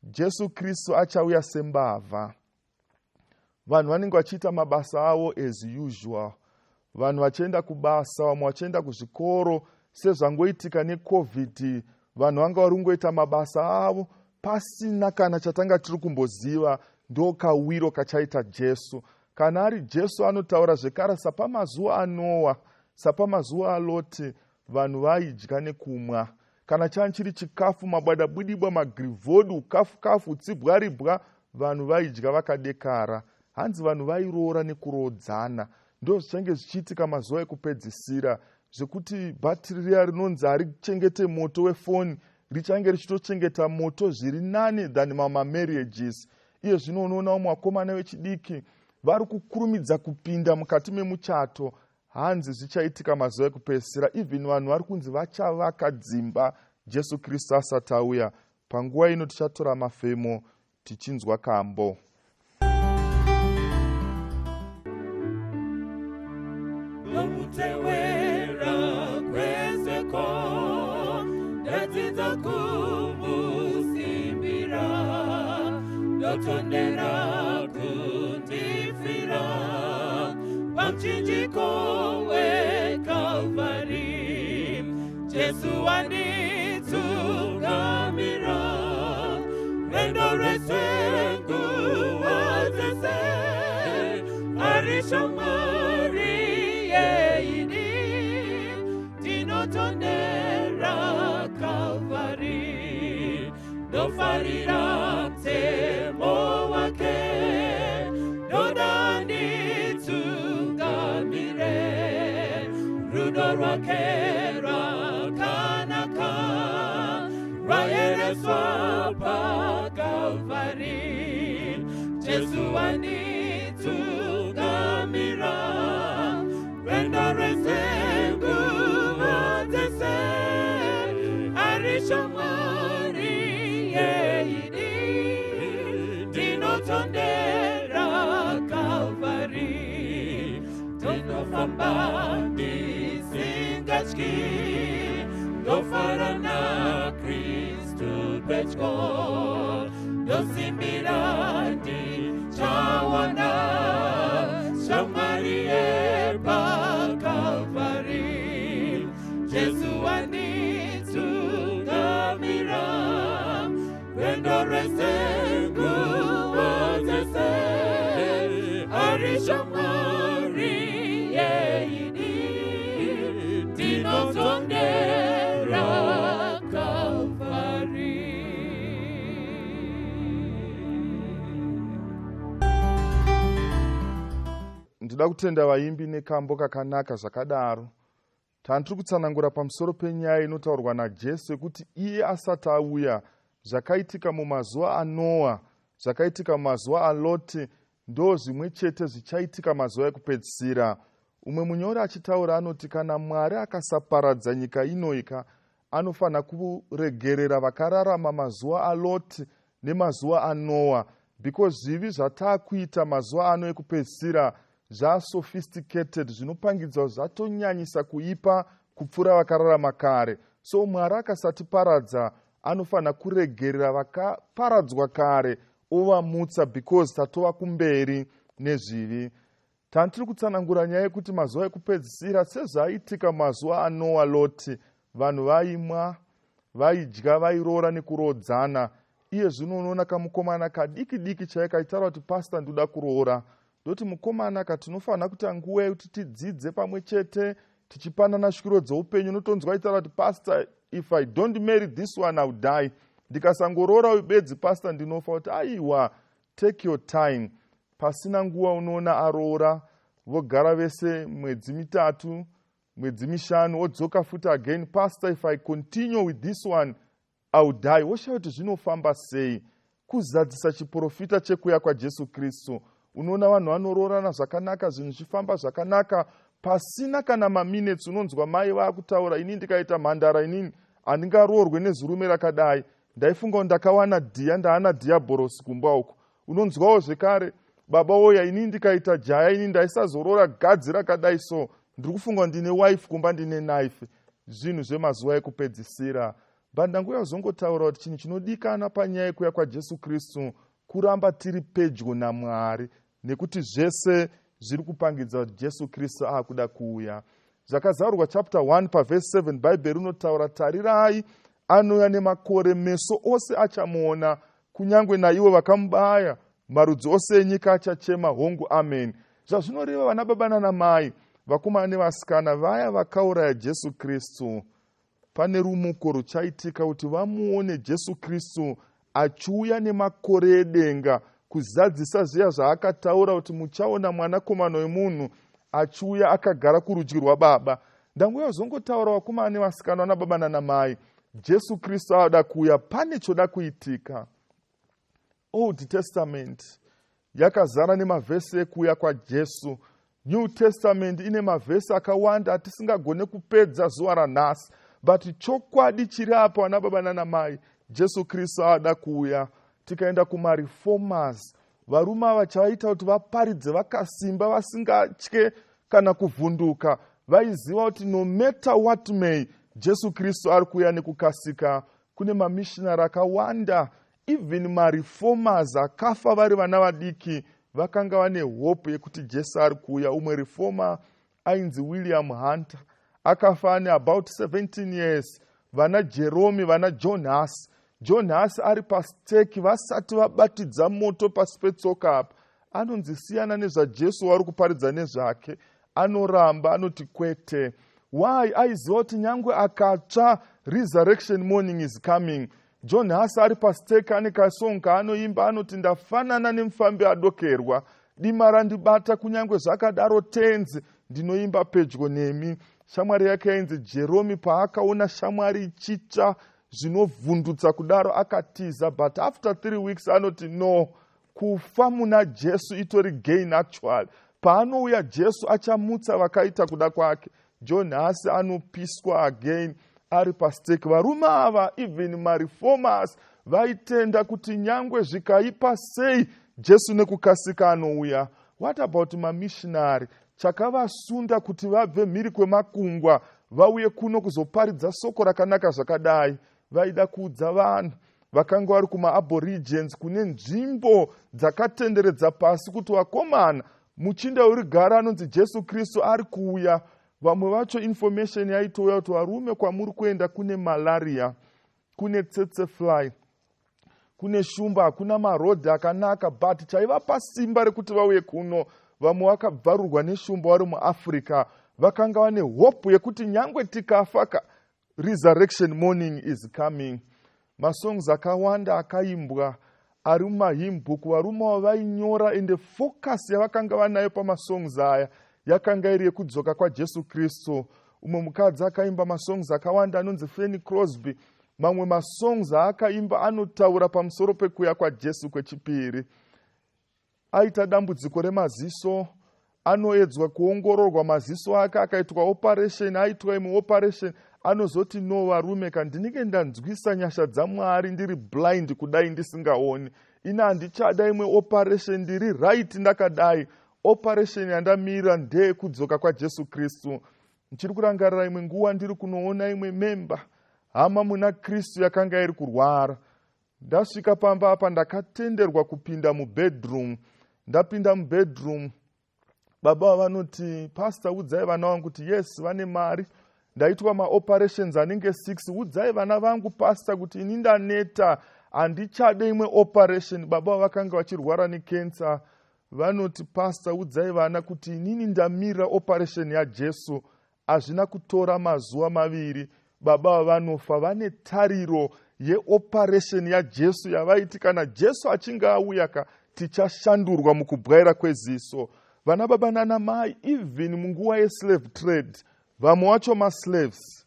Jesu Kristu achauya sembavha. Vanhu vanenge vachiita mabasa avo as usual. Vanhu vachienda kubasa, vamwe vachienda kuzvikoro, sezvangoitika neCovid, vanhu vanga vari kungoita mabasa avo, pasina kana chatanga tiri kumboziva ndo kawiro kachaita Jesu. Kana ari Jesu anotaura zvekare sapamazuva aNoa, sapamazuva aLoti, vanhu vaidya nekumwa. Kana chanchiri chikafu, mabwadabudibwa, magirivhodu, ukafu-kafu, tsibwaribwa, vanhu vaidya vakadekara. Hanzi vanhu vairoora nekurodzana. Ndo zvichange zvichiitika mazuva ekupedzisira, zvekuti bhatiri riya rinonzi harichengete moto wefoni richange richitochengeta moto zviri nani than mamamarriages. Iye zvino unoona vamwe vakomana vechidiki vari kukurumidza kupinda mukati memuchato. Hanzi zvichaitika mazuva ekupedzisira. Even vanhu vari kunzi vachavaka dzimba Jesu Kristu asati auya. Panguva ino tichatora mafemo tichinzwa kambo. Lomutewera kwezeko ndadzidza kumusimbira ndotondera kundifira pamchinjiko weKalvari Jesu wanditsungamira rwendo rwese nguva dzese ari shamwari yeini tinotondera Kalvari ndofarira mtemo wake ndoda nditsungamire rudo rwake rwakanaka rwayereswa paKalvari Jesu wanditsungamira rwendo rwese nguva dzese ari shamwari yeini tinotondera Kalvari ndinofamba ndisingatyi ndofara naKristu pedyo ndosimbira ndichawana shamwari yepaKalvari Jesu wanditsungamira rwendo rwese nguva dzese ari shamwari yeini tinotondera Kalvari. Ndinoda kutenda vaimbi nekambo kakanaka zvakadaro. Tandiri kutsanangura pamusoro penyaya inotaurwa naJesu yekuti iye asati auya, zvakaitika mumazuva aNoa, zvakaitika mumazuva aLoti, ndo zvimwe chete zvichaitika mazuva ekupedzisira. Umwe munyori achitaura anoti kana Mwari akasaparadza nyika inoika, anofanira kuregerera vakararama mazuva aLoti nemazuva aNoa, because zvivi zvatakuita mazuva ano ekupedzisira zvasophisticated, zvinopangidza zvatonyanyisa kuipa kupfuura vakararama kare. So Mwari akasatiparadza anofanira kuregerera vakaparadzwa kare ovamutsa, because tatova kumberi nezvivi. Tandiri kutsanangura nyaya yekuti mazuva ekupedzisira sezvaitika mazuva aNoa Loti, vanhu vaimwa, vaidya, vairoora nekurodzana. Iye zvino unoona kamukomana kadiki diki chaiye kaitaura kuti pastor ndoda kuroora. Ndoti mukomana katinofanira kuti nguva yekuti tidzidze pamwe chete tichipanana shwiro dzeupenyu. Unotonzwa aitaura kuti pastor, if I don't marry this one I'll die. Ndikasangoroora ubedzi pastor ndinofa. Kuti aiwa, take your time. Pasina nguva unoona aroora, vogara vese mwedzi mitatu, mwedzi mishanu, wodzoka futi again. Pastor, if I continue with this one I'll die. Woshauri kuti zvinofamba sei? Kuzadzisa chiprofita chekuuya kwaJesu Kristu. Unoona vanhu vanoroorana zvakanaka, zvinhu zvichifamba zvakanaka, pasina kana maminutes unonzwa mai vakutaura, inini ndikaita mhandara, inini handingaroorwe nezurume rakadai, ndaifunga ndakawana dhiya, ndaana dhiabhorosi kumba uko. Unonzwawo zvekare baba oya, inini ndikaita jaya, inini ndaisazoroora gadzi rakadai, so ndiri kufunga ndine wife kumba ndine knife. Zvinhu zvemazuva ekupedzisira. Bandangu zongotaura kuti chinhu chinodikana panyaya yekuuya kwaJesu Kristu kuramba tiri pedyo naMwari, nekuti zvese zviri kupangidza kuti Jesu Kristu akuda kuuya. Zvakazaurwa chapter 1 paverse 7, Bible rinotaura, tarirai anouya nemakore, meso ose achamuona, kunyange naivo vakamubaya, marudzi ose enyika achachema hongu amen. Zvazvinoreva vana baba nana mai, vakomana nevasikana, vaya vakauraya Jesu Kristu, pane rumuko ruchaitika kuti vamuone Jesu Kristu achiuya nemakore edenga kuzadzisa zviya zvaakataura kuti muchaona mwanakomana wemunhu achiuya akagara kurudyi rwababa. Ndanguya zongotaura vakomana nevasikana vana baba nana mai, Jesu Kristu ada kuuya, pane choda kuitika. Old Testament yakazara nemavhesi ekuuya kwaJesu. New Testament ine mavhesi akawanda atisingagone kupedza zuva ranhasi, but chokwadi chiri apa vana baba nana mai, Jesu Kristu ada kuuya. Tikaenda kumareformers, varume ava chavaita kuti vaparidze vakasimba, vasingatye kana kuvhunduka, vaiziva kuti no matter what may, Jesu Kristu ari kuuya nekukasika. Kune mamissionary akawanda, even mareformers akafa vari vana vadiki, vakanga vane hope yekuti Jesu ari kuuya. Umwe reformer ainzi William Hunter akafa ane about 17 years. Vana Jerome, vana John Huss, John Huss ari pasteki vasati vabatidza moto pasi petsoka apa. Anonzi siyana nezvaJesu vari kuparidza nezvake, anoramba, anoti kwete. Why? Aiziva kuti nyangwe akatsva, resurrection morning is coming. John Huss ari pasteki ane kasong kaanoimba, anoti ndafanana nemufambi adokerwa, dima randibata kunyange zvakadaro tenzi, ndinoimba pedyo nemi. Shamwari yake yainzi Jerome, paakaona shamwari ichitsva zvinovhundutsa kudaro akatiza, but after 3 weeks anoti no, kufa muna Jesu itori gain actually. Paanouya Jesu achamutsa vakaita kuda kwake. John Huss anopiswa again ari pasteki. Varume ava, even mareformers, vaitenda kuti nyangwe zvikaipa sei Jesu nekukasika anouya. What about mamissionary? Chakavasunda kuti vabve mhiri kwemakungwa vauye kuno kuzoparidza soko rakanaka zvakadai. Vaida kuudza vanhu vakanga vari kuma-aborigines, kune nzvimbo dzakatenderedza pasi, kuti vakomana, muchinda urigara anonzi Jesu Kristu ari kuuya. Vamwe vacho information yaitouya kuti varume, kwamuri kuenda kune malaria, kune tsetse fly, kune shumba, hakuna marodhi akanaka, but chaivapa simba rekuti vauye kuno. Vamwe vakabvarurwa neshumba vari muAfrica, vakanga vane hope yekuti nyangwe tikafaka, resurrection morning is coming. Masongs akawanda akaimbwa ari mumahymnbook, varume ava vainyora, ende focus yavakanga vanayo pamasongs aya yakanga iri yekudzoka kwaJesu Kristu. Umwe mukadzi akaimba masongs akawanda anonzi Fanny Crosby. Mamwe masongs aakaimba anotaura pamusoro pekuuya kwaJesu kwechipiri. Aita dambudziko remaziso, anoedzwa kuongororwa maziso ake, akaitwa operation, aitwa imwe operation, anozoti no varume, kandinenge ndanzwisa nyasha dzaMwari ndiri blind kudai ndisingaoni, ina handichada imwe operation, ndiri right ndakadai. Operation yandamira ndeye kudzoka kwaJesu Kristu. Ndichiri kurangarira imwe nguva ndiri kunoona imwe memba, hama muna Kristu yakanga iri kurwara. Ndasvika pamba apa ndakatenderwa kupinda mubedroom. Ndapinda mubedroom, baba vanoti, pastor, udzai vana vangu kuti yes, vane mari. Ndaitwa maoperations anenge 6. Udzai vana vangu pastor kuti ini ndaneta, handichade imwe operation. Baba vakanga vachirwara necancer. Vanoti, pastor, udzai vana kuti inini ndamira operation yaJesu. Hazvina kutora mazuva 2 baba vanofa. Vane tariro yeoperation yaJesu yavaiti kana Jesu achinge auya tichashandurwa mukubwaira kweziso. Vana baba nana mai, even munguva yeslave trade, vamwe vacho maslaves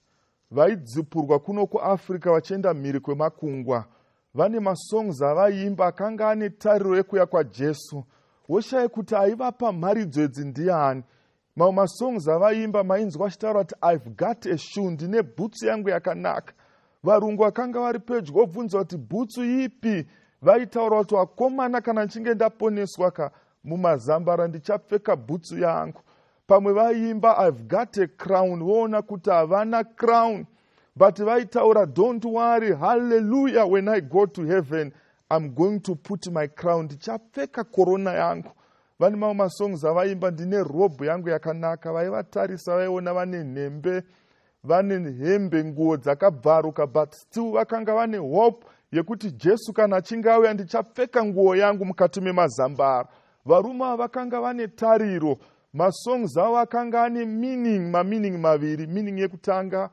vaidzipurwa kuno kuAfrica vachienda mhiri kwemakungwa. Vane masongs avaimba akanga ane tariro yekuuya kwaJesu. Woshaya kuti aivapa mharidzo idzi ndiani. Mamwe masongs avaimba mainzwa vachitaura kuti I've got a shoe, ndine bhutsu yangu yakanaka. Varungu vakanga vari pedyo vobvunza kuti bhutsu ipi? Vaitaura kuti vakomana, kana nchinge ndaponeswa mumazambara ndichapfeka bhutsu yangu. Pamwe vaimba I've got a crown, voona kuti havana crown, but vaitaura don't worry, hallelujah, when I go to heaven I'm going to put my crown, ndichapfeka korona yangu. Vane mamwe masongs avaimba ndine robe yangu yakanaka. Vaivatarisa vaiona vane nhembe, vane hembe, nguo dzakabvaruka, but still vakanga vane hope yekuti Jesu kana achinge auya ndichapfeka nguo yangu mukati memazambara. Varume ava vakanga vane tariro. Masongs avo akanga ane meaning maviri. Meaning yekutanga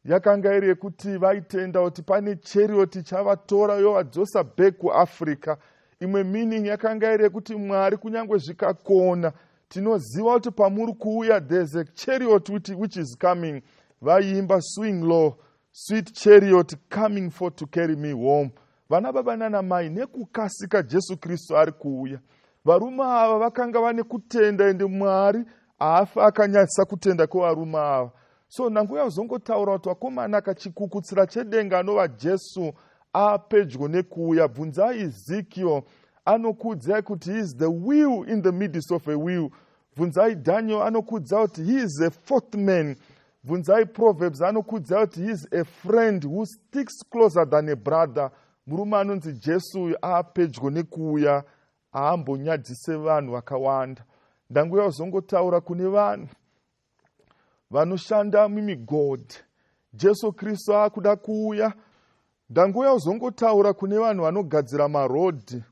yakanga iri yekuti vaitenda kuti pane chariot chavatora yovadzosa back kuAfrica. Imwe meaning yakanga iri yekuti Mwari kunyange zvikakona tinoziva kuti pamuri kuuya there's a chariot which is coming. Vaiimba swing low, sweet chariot coming for to carry me home. Vana baba nana mai nekukasika Jesu Kristu ari kuuya. Varume ava vakanga vane kutenda ende Mwari haafi akanyatsa kutenda kwevarume ava. So nanguya uzongotaura kuti vakomana kachikukutsira chedenga anova Jesu apedyo nekuuya. Bvunzai Ezekiel anokuudzai kuti he is the wheel in the midst of a wheel. Bvunzai Daniel anokuudzai kuti he is a fourth man. Bvunzai Proverbs anokuudzai kuti he is a friend who sticks closer than a brother. Murume anonzi Jesu apedyo nekuuya, haambonyadzise vanhu vakawanda. Ndanguya uzongotaura kune vanhu vanoshanda mimigodhi. Jesu Kristu akuda kuuya. Ndanguya uzongotaura kune vanhu vanogadzira marodhi,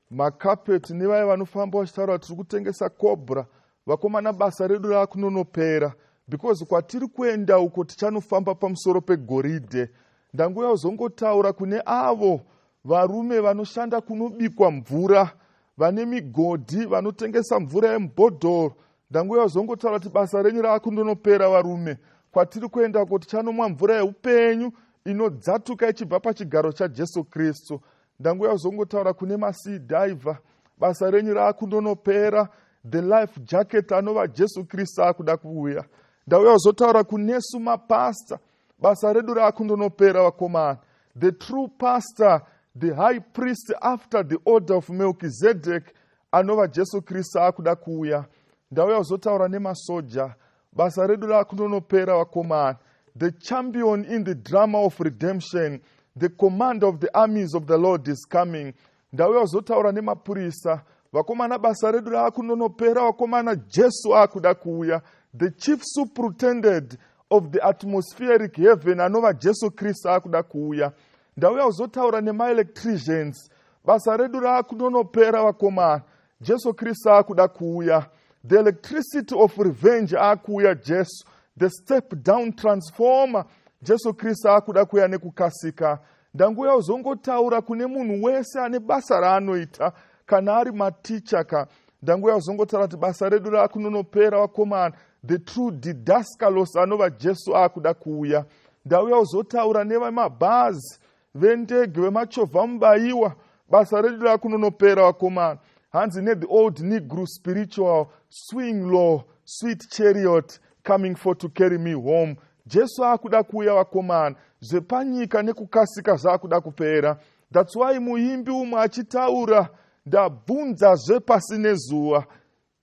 makapeti, nevaya vanofamba vachitaura kuti tiri kutengesa cobra. Vakomana, basa redu rakunonopera, because kwatiri kuenda uko tichanofamba pamusoro pegoridhe. Ndanguya uzongotaura kune avo varume vanoshanda kunobikwa mvura, vane migodhi, vanotengesa mvura yemubhodhoro. Ndanguya uzongotaura kuti basa renyu rakunonopera varume. Kwatiri kuenda uko tichanomwa mvura yeupenyu inodzatuka ichibva pachigaro chaJesu Kristu. Ndanguya uzongotaura kune masea diver, basa renyu rakunonopera. The life jacket anova Jesu Kristu akuda kuuya. Ndauya uzotaura kunesu mapasta, basa redu rakundonopera vakomana. The true pastor, the high priest after the order of Melchizedek anova Jesu Kristu akuda kuuya. Ndauya uzotaura nemasoja, basa redu rakundonopera vakomana. The champion in the drama of redemption, the commander of the armies of the Lord is coming. Ndauya uzotaura nemapurisa, vakomana, basa redu rakunonopera vakomana. Jesu akuda kuuya. The chief superintendent of the atmospheric heaven anova Jesu Kristu akuda kuuya. Ndauya uzotaura nemaelectricians, basa redu rakunonopera vakomana. Jesu Kristu akuda kuuya. The electricity of revenge akuuya Jesu. The step down transformer, Jesu Kristu akuda kuuya nekukasika. Ndanguya uzongotaura kune munhu wese ane basa raanoita, kana ari maticha ka. Ndanguya uzongotaura kuti basa redu rakunonopera vakomana. The true didaskalos anova Jesu akuda kuuya. Ndauya uzotaura nevamabhazi, vendege, vemachovha mubayiwa, basa redu rakunonopera vakomana. Hanzi the old Negro spiritual, swing low, sweet chariot coming for to carry me home. Jesu akuda kuuya vakomana. Zvepanyika nekukasika zvakuda kupera. That's why muimbi umwe achitaura, ndabvunza zvepasi nezuva,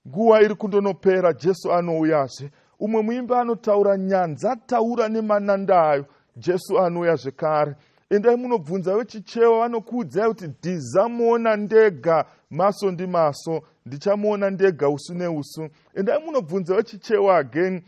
nguva iri kundonopera, Jesu anouyazve. Umwe muimbi anotaura, nyanza taura nemanandayo, Jesu anouya zvekare. Endai munobvunza vechichewa, vanokuudzai kuti ndizamuona ndega maso ndimaso, ndichamuona ndega usu neusu. Endai munobvunza vechichewa again,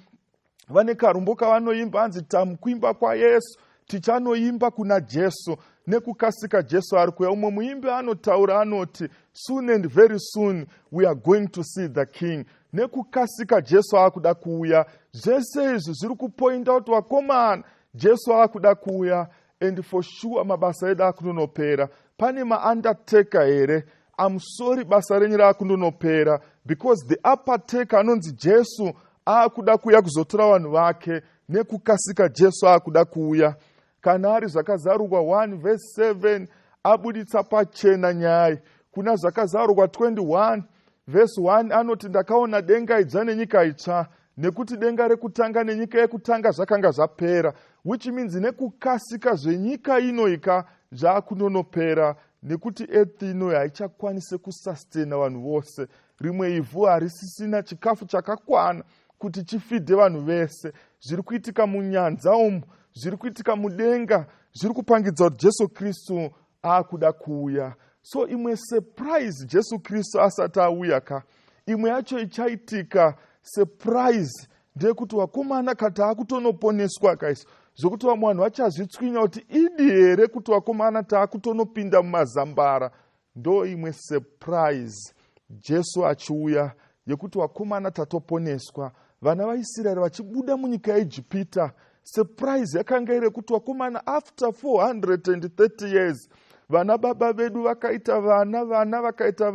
vane karumbo kavanoimba hanzi tamukuimba kwaYesu, tichanoimba kuna Jesu. Nekukasika Jesu ari kuuya. Umwe muimbi anotaura anoti, soon and very soon we are going to see the king. Nekukasika Jesu akuda kuuya. Zvese izvi zviri kupointa kuti vakomana, Jesu akuda kuuya. And for sure mabasa edu akundonopera. Pane maundertaker here. I'm sorry, basa renyu rakundonopera, because the uppertaker anonzi Jesu akuda kuuya kuzotora vanhu vake. Nekukasika Jesu akuda kuuya. Kana ari zvakazarurwa 1 verse 7, abuditsa pachena nyaya. Kuna zvakazarurwa 21 verse 1, anoti ndakaona denga idzva nenyika itsva, nekuti denga rekutanga nenyika yekutanga zvakanga zvapera. Which means nekukasika zvenyika inoika zvakunonopera, nekuti earth ino haichakwanise kusustain vanhu vose. Rimwe ivhu harisisina chikafu chakakwana kuti chifidhe vanhu vese. Zviri kuitika munyanza umu, zviri kuitika mudenga, zviri kupangidza kuti Jesu Kristu akuda kuuya. So imwe surprise Jesu Kristu asati auya ka. Imwe yacho ichaitika surprise ndeyekuti vakomana kati akutonoponeswa kaisi zvokuti vamwe vanhu vachazvitswinya kuti idi here kuti vakomana taakutonopinda mumazambara. Ndo imwe surprise Jesu achiuya yekuti vakomana tatoponeswa. Vana vaIsraeri vachibuda munyika yeIjipita, surprise yakanga iri kuti vakomana after 430 years vana baba vedu vakaita vana vakaita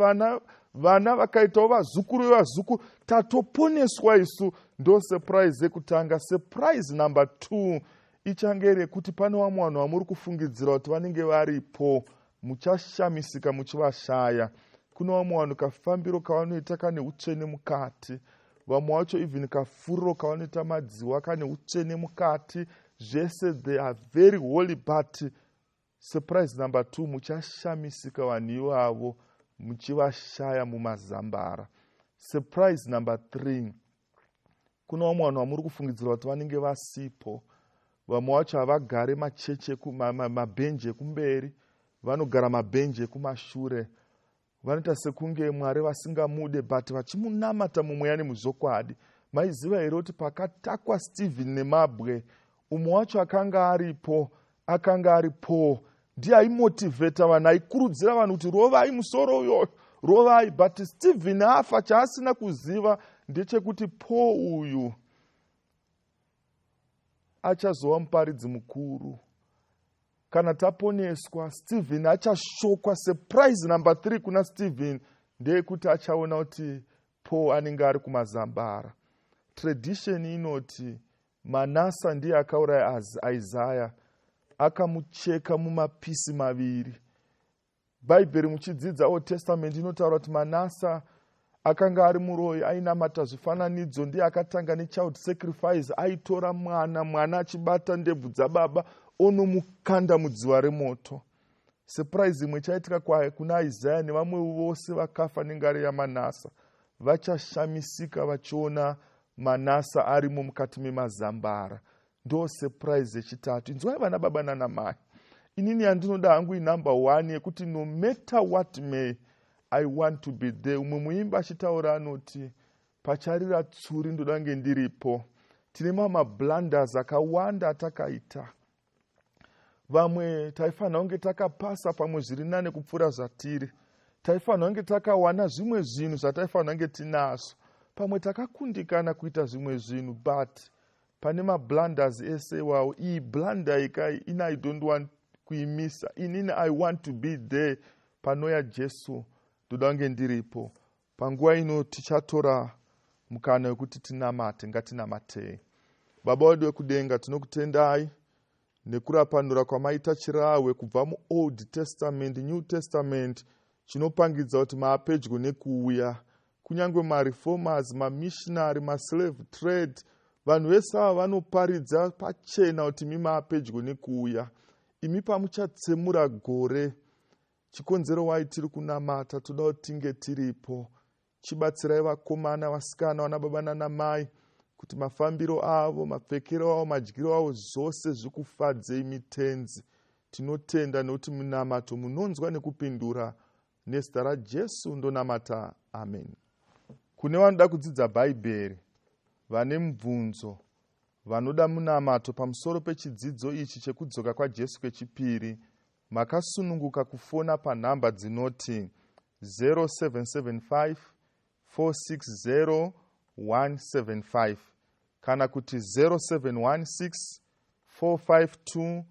vana vakaitawo vazukuru vevazukuru, tatoponeswa isu. Ndo surprise yekutanga. Surprise number 2 ichange rekuti pane vamwe vanhu vamuri kufungidzira kuti vanenge varipo muchashamisika muchivashaya. Kuno vamwe vanhu kafambiro kavanoita kane utsvene mukati, vamwe vacho even kafuriro kavanoita madziwa kane utsvene mukati, zvese they are very holy, but surprise number 2 muchashamisika vanhu ivavo muchivashaya mumazambara. Surprise number 3, kuno vamwe vanhu vamuri kufungidzira kuti vanenge vasipo, vamwe vacho havagare macheche mabhenji ekumberi, vanogara mabhenji ekumashure. Vanoita sekunge Mwari vasingamude, but vachimunamata mumweya nemuzvokwadi. Maiziva here kuti pakatakwa Stephen nemabwe, umwe wacho akanga aripo, ndiye aimotivheta vanhu, aikurudzira vanhu kuti rovai musoro uyoyo, rovai. But Stephen afa, chaasina kuziva ndechekuti Paul uyu achazova muparidzi mukuru. Kana taponeswa, Stephen achashokwa. Surprise number 3 kuna Stephen ndeyekuti achaona kuti Paul anenge ari kumazambara. Tradition inoti Manasa ndiye akauraya Isaiah, akamucheka mumapisi maviri. Bhaibheri muchidzidza Old Testament inotaura kuti Manasa akanga ari muroyi, ainamata zvifananidzo, ndiye akatanga nechild sacrifice. Aitora mwana achibata ndebvu dzababa onomukanda mudziva remoto. Surprise imwe chaitika kuna Isaiah nevamwe vose vakafa nengari yaManasa. Vachashamisika vachiona Manasa arimo mukati memazambara. Ndo surprise yechitatu. Inzwai vana baba nana mai, inini yandinoda hangu number 1 yekuti no matter what may I want to be there. Umwe muimba achitaura anoti pacharira tsuri ndoda nge ndiripo. Tine mablunders akawanda atakaita. Vamwe taifanira kunge takapasa pamwe zviri nane kupfuura zvatiri. Taifanira kunge takawana zvimwe zvinhu zvataifanira kunge tinazvo. Pamwe takakundikana kuita zvimwe zvinhu, but pane mablunders ese iwawo. Iyi blunder ikai ina I don't want kuimisa. Inini I want to be there panoya Jesu. Ndoda kunge ndiripo. Panguva ino tichatora mukana wekuti tinamate, ngatinamatei. Baba wedu wekudenga, tinokutendai nekurapanura kwamaita chirahwe kubva muOld Testament, New Testament, chinopangidza kuti maapedyo nekuuya. Kunyange mareformers, mamissionary, maslave trade, vanhu vese ava vanoparidza pachena kuti mimaapedyo nekuuya. Imi pamuchatsemura gore, chikonzero wai tiri kunamata, toda kuti tinge tiripo. Chibatsirai vakomana, vasikana, vana baba nana mai, kuti mafambiro avo, mapfekero avo, madyiro avo, zvose zvikufadzei mitenzi. Tinotenda nokuti munamato munonzwa nekupindura. Nezita raJesu ndonamata. Amen. Kune vanoda kudzidza Bhaibheri, vane mubvunzo, vanoda munamato pamusoro pechidzidzo ichi chekudzoka kwaJesu kwechipiri, makasununguka kufona panhamba dzinoti 0775 460 175 kana kuti 0716 452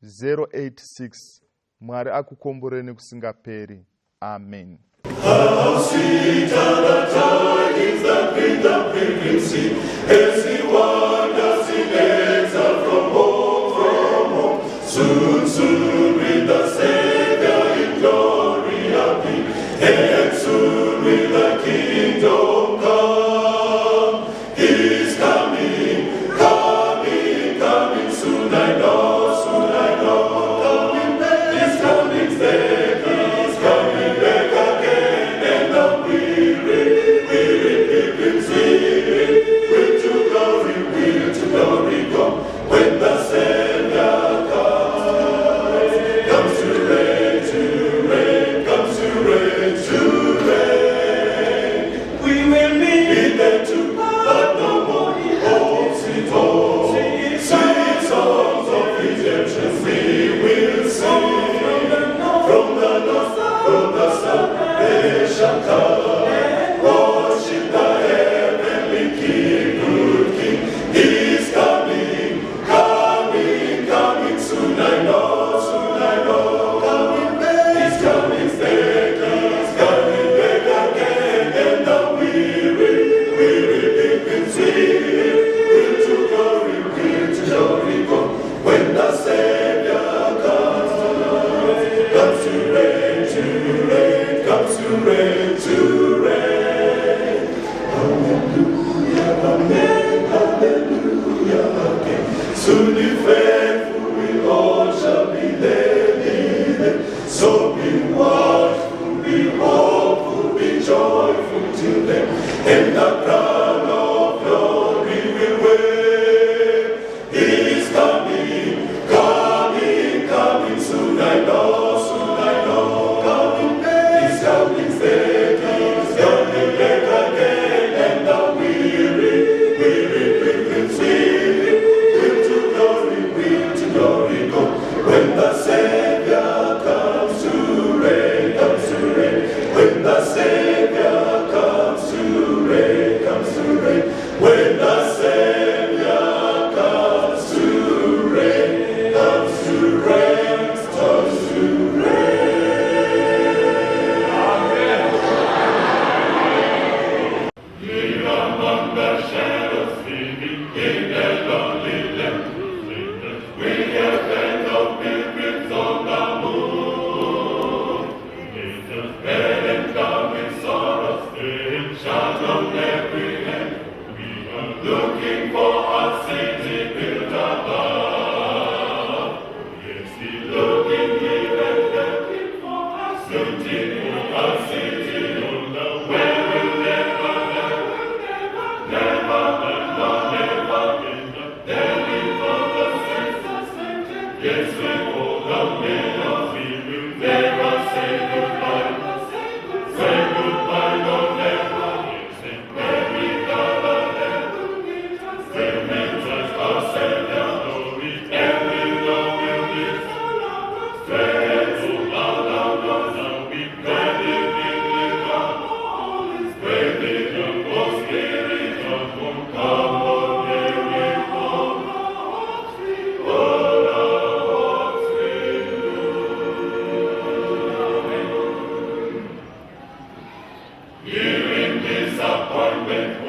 086. Mwari akukomboreni kusingaperi. Amen. How sweet are the tidings that bring the pilgrim see, as he wanders in exile from home. Soon will the Savior in glory appear, and soon will the kingdom come. He's coming, soon I know. Coming back, he's coming back, he's coming back again, and the weary pilgrims will to go. Looking for a city built above. Yes, he's looking for a city where will never yes, we hold the mirror, we will never say goodbye. Say goodbye, no never. Yes, and when we gather there, we'll meet us ourselves, glory, and we know we'll meet. Spread to all around, and we pray in God. Spread in the most spirit of one, come on, here we come. Here in disappointment,